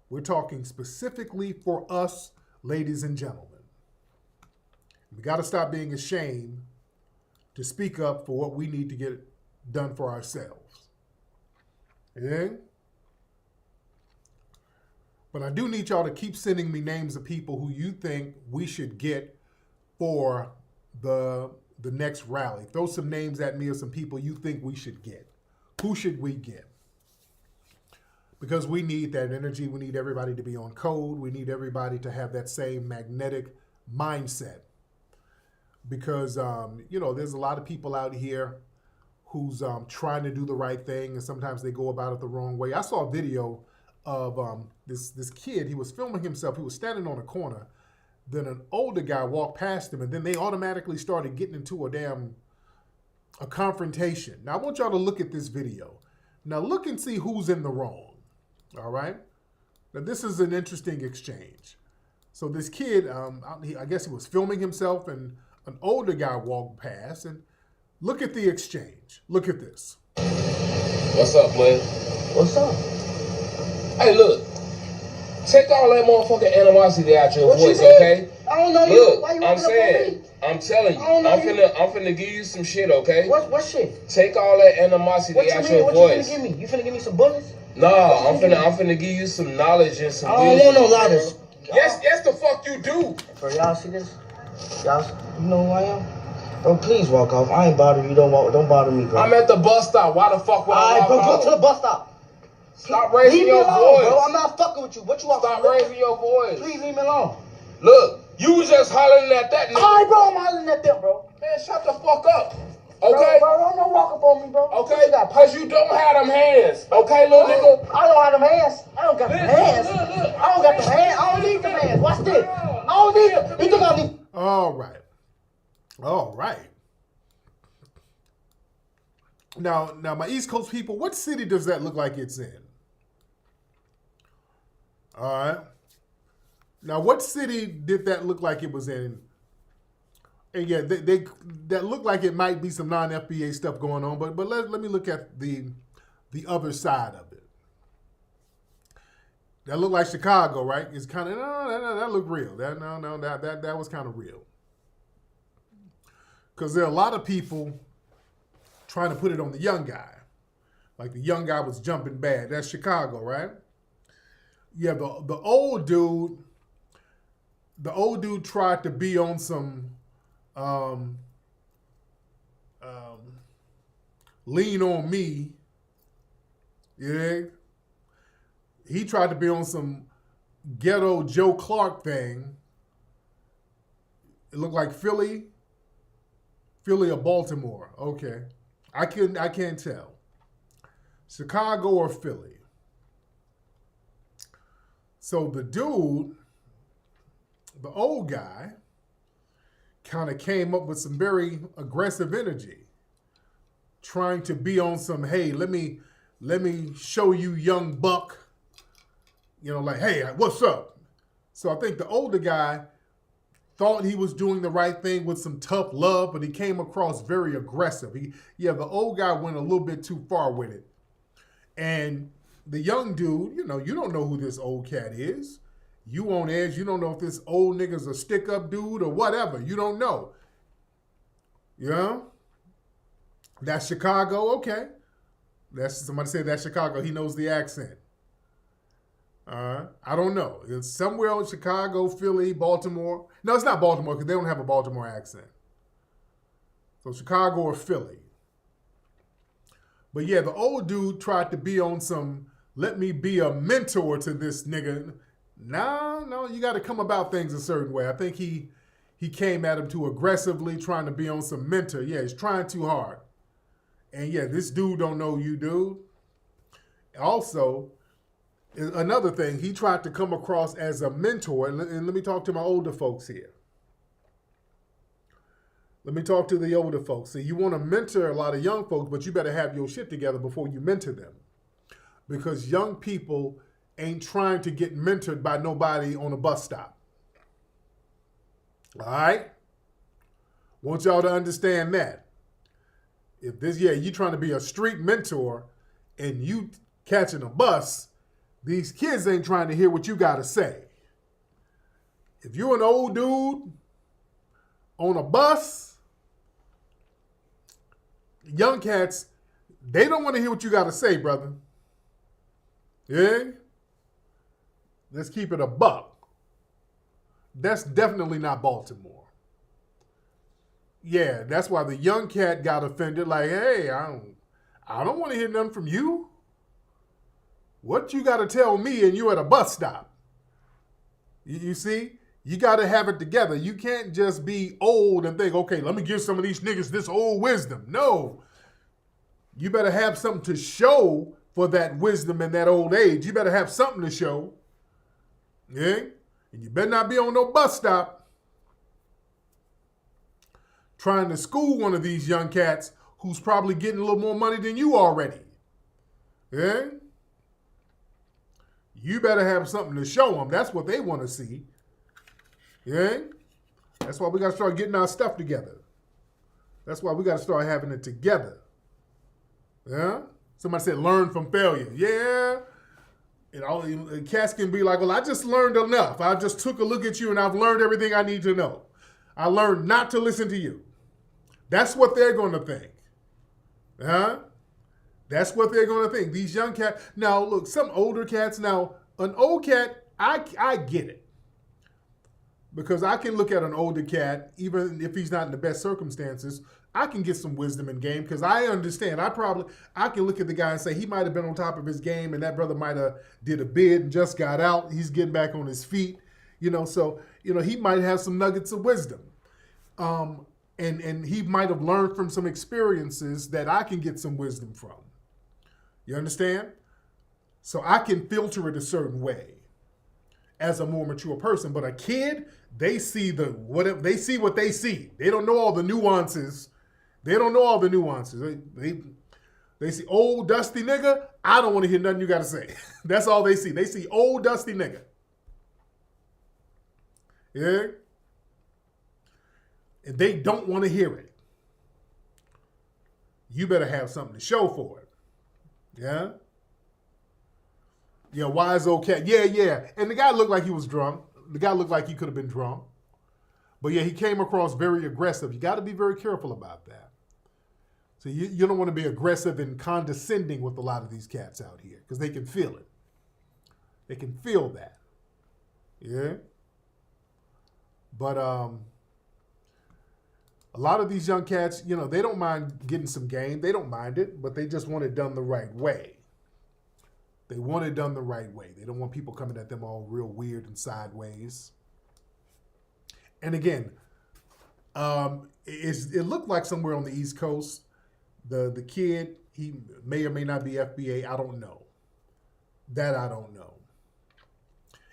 We're talking specifically for us, ladies and gentlemen. We got to stop being ashamed to speak up for what we need to get done for ourselves. Yeah? But I do need y'all to keep sending me names of people who you think we should get for the next rally. Throw some names at me of some people you think we should get. Who should we get? Because we need that energy. We need everybody to be on code. We need everybody to have that same magnetic mindset. Because, there's a lot of people out here who's trying to do the right thing, and sometimes they go about it the wrong way. I saw a video of this kid. He was filming himself. He was standing on a corner. Then an older guy walked past him, and then they automatically started getting into a confrontation. Now, I want y'all to look at this video. Now, look and see who's in the wrong, all right? Now, this is an interesting exchange. So this kid, I guess he was filming himself, and an older guy walked past, and look at the exchange. Look at this. What's up, Bled? What's up? Hey, look. Take all that motherfucking animosity out your voice, you okay? I don't know look, you. Why you I'm walking up on me? I'm telling you, I'm finna give you some shit, okay? What shit? Take all that animosity out your What voice. you finna give me? You finna give me some bullets? Nah, I'm finna give you some knowledge and some wisdom. I don't want no knowledge. Yes, the fuck you do. Bro, y'all see this? Y'all, you know who I am? Bro, please walk off. I ain't bothering you. Don't bother me, bro. I'm at the bus stop. Why the fuck would I walk bro, off? go to the bus stop. Stop raising your voice. Bro. I'm not fucking with you. What you want? Stop raising your voice. Please leave me alone. Look, you was just hollering at that nigga. All right, bro, I'm hollering at them, bro. Man, shut the fuck up. Okay? Bro, don't walk up on me, bro. Okay? Because you don't have them hands. Okay, little nigga? I don't have them hands. I don't got them hands. Look. I don't got them hands. I don't need them hands. Watch this. I don't need them. You think I need... All right. Now, my East Coast people, what city does that look like it's in? All right. Now, what city did that look like it was in? And yeah, they that looked like it might be some non-FBA stuff going on, but let me look at the other side of it. That looked like Chicago, right? It's kind of that looked real. That was kind of real. Because there are a lot of people trying to put it on the young guy. Like the young guy was jumping bad. That's Chicago, right? Yeah, the old dude tried to be on some lean on me. Yeah. He tried to be on some ghetto Joe Clark thing. It looked like Philly or Baltimore. Okay. I can't tell. Chicago or Philly. So the dude, the old guy, kind of came up with some very aggressive energy, trying to be on some, hey, let me show you young buck, like, hey, what's up? So I think the older guy thought he was doing the right thing with some tough love, but he came across very aggressive. The old guy went a little bit too far with it. And the young dude, you don't know who this old cat is. You on edge, you don't know if this old nigga's a stick-up dude or whatever. You don't know. That's Chicago, okay. Somebody said that's Chicago. He knows the accent. I don't know. It's somewhere in Chicago, Philly, Baltimore. No, it's not Baltimore because they don't have a Baltimore accent. So Chicago or Philly. But yeah, the old dude tried to be on some, let me be a mentor to this nigga. No, you got to come about things a certain way. I think he came at him too aggressively, trying to be on some mentor. Yeah, he's trying too hard. And yeah, this dude don't know you, dude. Also, another thing, he tried to come across as a mentor. And let me talk to my older folks here. Let me talk to the older folks. See, you want to mentor a lot of young folks, but you better have your shit together before you mentor them. Because young people ain't trying to get mentored by nobody on a bus stop. All right? Want y'all to understand that. If you trying to be a street mentor and you catching a bus, these kids ain't trying to hear what you got to say. If you're an old dude on a bus, young cats, they don't want to hear what you got to say, brother. Yeah? Let's keep it a buck. That's definitely not Baltimore. Yeah, that's why the young cat got offended. Like, hey, I don't want to hear nothing from you. What you got to tell me and you at a bus stop? You see? You got to have it together. You can't just be old and think, okay, let me give some of these niggas this old wisdom. No. You better have something to show for that wisdom and that old age. You better have something to show. Yeah? And you better not be on no bus stop trying to school one of these young cats who's probably getting a little more money than you already. Yeah? You better have something to show them. That's what they want to see. Yeah? That's why we got to start getting our stuff together. That's why we got to start having it together. Yeah? Somebody said, learn from failure. Yeah. Cats can be like, well, I just learned enough. I just took a look at you and I've learned everything I need to know. I learned not to listen to you. That's what they're going to think. Huh? That's what they're going to think. These young cats. Now, look, some older cats. Now, an old cat, I get it. Because I can look at an older cat, even if he's not in the best circumstances, I can get some wisdom in game because I understand. I can look at the guy and say he might have been on top of his game and that brother might have did a bid and just got out. He's getting back on his feet. So he might have some nuggets of wisdom. And he might have learned from some experiences that I can get some wisdom from. You understand? So I can filter it a certain way as a more mature person. But a kid, they see what they see. They don't know all the nuances. They see old dusty nigga. I don't want to hear nothing you got to say. That's all they see. They see old dusty nigga. Yeah? And they don't want to hear it. You better have something to show for it. Yeah? Yeah, wise old cat. Yeah. And the guy looked like he was drunk. The guy looked like he could have been drunk. But yeah, he came across very aggressive. You got to be very careful about that. So you don't want to be aggressive and condescending with a lot of these cats out here because they can feel it. They can feel that. Yeah? But a lot of these young cats, they don't mind getting some game. They don't mind it, but they just want it done the right way. They want it done the right way. They don't want people coming at them all real weird and sideways. And again, it looked like somewhere on the East Coast, the kid, he may or may not be FBA. I don't know. That I don't know.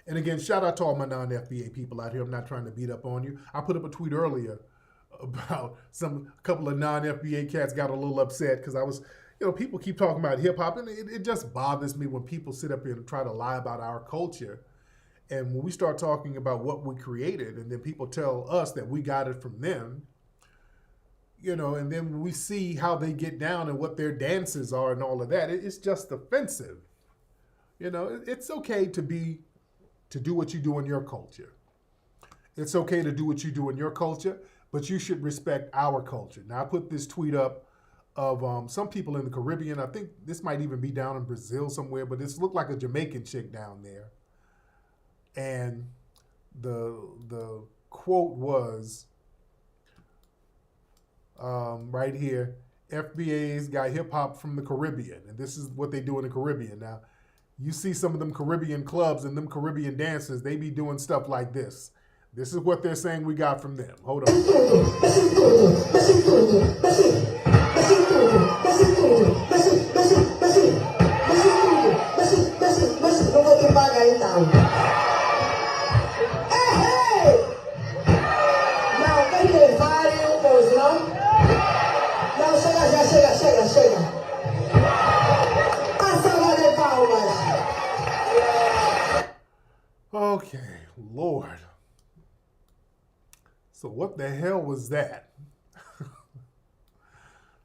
And again, shout out to all my non-FBA people out here. I'm not trying to beat up on you. I put up a tweet earlier about a couple of non-FBA cats got a little upset because I was, people keep talking about hip hop, and it just bothers me when people sit up here and try to lie about our culture. And when we start talking about what we created, and then people tell us that we got it from them, and then when we see how they get down and what their dances are and all of that, it's just offensive. It's okay to do what you do in your culture. It's okay to do what you do in your culture, but you should respect our culture. Now, I put this tweet up of some people in the Caribbean. I think this might even be down in Brazil somewhere, but this looked like a Jamaican chick down there. And the quote was right here, FBA's got hip hop from the Caribbean. And this is what they do in the Caribbean. Now, you see some of them Caribbean clubs and them Caribbean dancers, they be doing stuff like this. This is what they're saying we got from them. Hold on. Okay, Lord. So what the hell was that?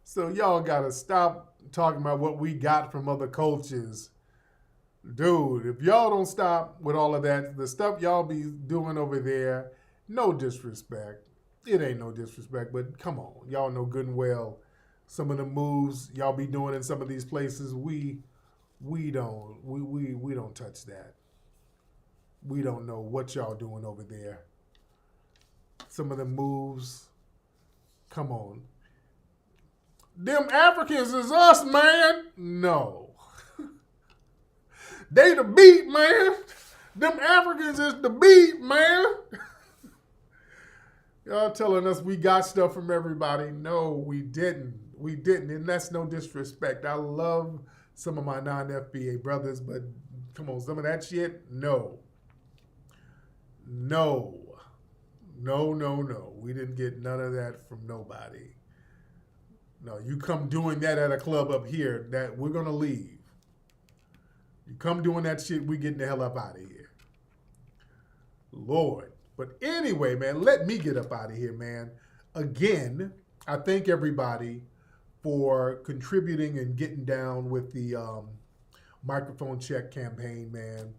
So y'all gotta stop talking about what we got from other cultures. Dude, if y'all don't stop with all of that, the stuff y'all be doing over there, no disrespect. It ain't no disrespect, but come on. Y'all know good and well some of the moves y'all be doing in some of these places, we don't touch that. We don't know what y'all doing over there. Some of the moves, come on. Them Africans is us, man. No. They the beat, man. Them Africans is the beat, man. Y'all telling us we got stuff from everybody. No, we didn't. We didn't, and that's no disrespect. I love some of my non-FBA brothers, but come on, some of that shit, no. No. We didn't get none of that from nobody. No, you come doing that at a club up here, that we're going to leave. You come doing that shit, we getting the hell up out of here. Lord. But anyway, man, let me get up out of here, man. Again, I thank everybody for contributing and getting down with the microphone check campaign, man.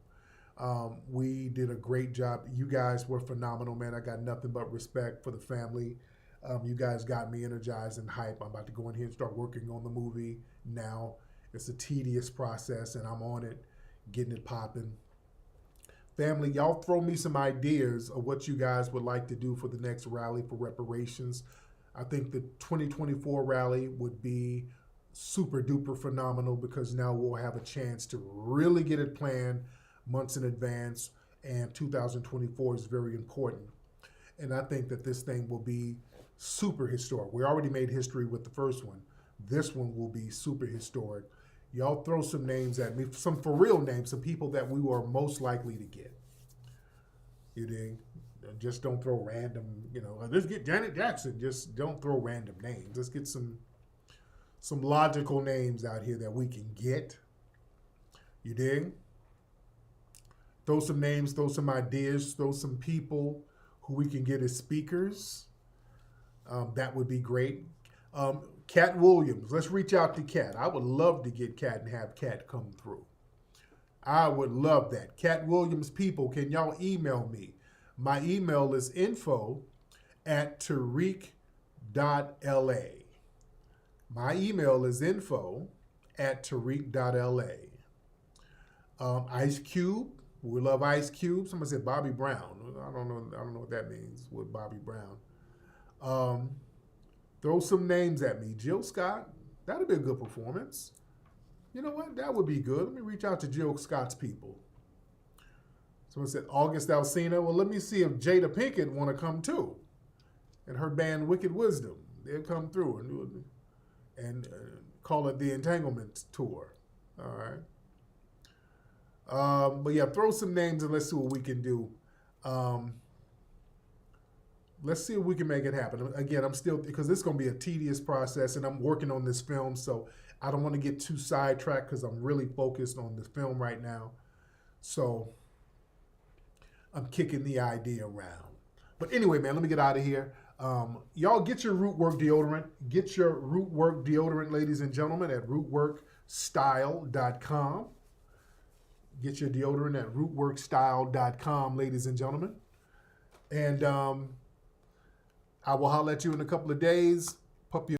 We did a great job. You guys were phenomenal, man. I got nothing but respect for the family. You guys got me energized and hype. I'm about to go in here and start working on the movie now. It's a tedious process, and I'm on it, getting it popping. Family, y'all throw me some ideas of what you guys would like to do for the next rally for reparations. I think the 2024 rally would be super duper phenomenal because now we'll have a chance to really get it planned months in advance, and 2024 is very important. And I think that this thing will be super historic. We already made history with the first one. This one will be super historic. Y'all throw some names at me, some for real names, some people that we were most likely to get. You dig? Just don't throw random, let's get Janet Jackson. Just don't throw random names. Let's get some logical names out here that we can get. You dig? Throw some names, throw some ideas, throw some people who we can get as speakers. That would be great. Cat Williams, let's reach out to Cat. I would love to get Cat and have Cat come through. I would love that. Cat Williams people, can y'all email me? My email is info@tariq.la. My email is info@tariq.la. Ice Cube, we love Ice Cube. Somebody said Bobby Brown. I don't know what that means with Bobby Brown. Throw some names at me. Jill Scott, that'd be a good performance. You know what? That would be good. Let me reach out to Jill Scott's people. Someone said August Alsina. Well, let me see if Jada Pinkett want to come too. And her band Wicked Wisdom. They'll come through and call it the Entanglement Tour. All right. But yeah, throw some names and let's see what we can do. Let's see if we can make it happen. Again, I'm still, because this is going to be a tedious process, and I'm working on this film, so I don't want to get too sidetracked because I'm really focused on the film right now. So I'm kicking the idea around. But anyway, man, let me get out of here. Y'all get your Rootwork deodorant. Get your Rootwork deodorant, ladies and gentlemen, at rootworkstyle.com. Get your deodorant at rootworkstyle.com, ladies and gentlemen. And I will holler at you in a couple of days.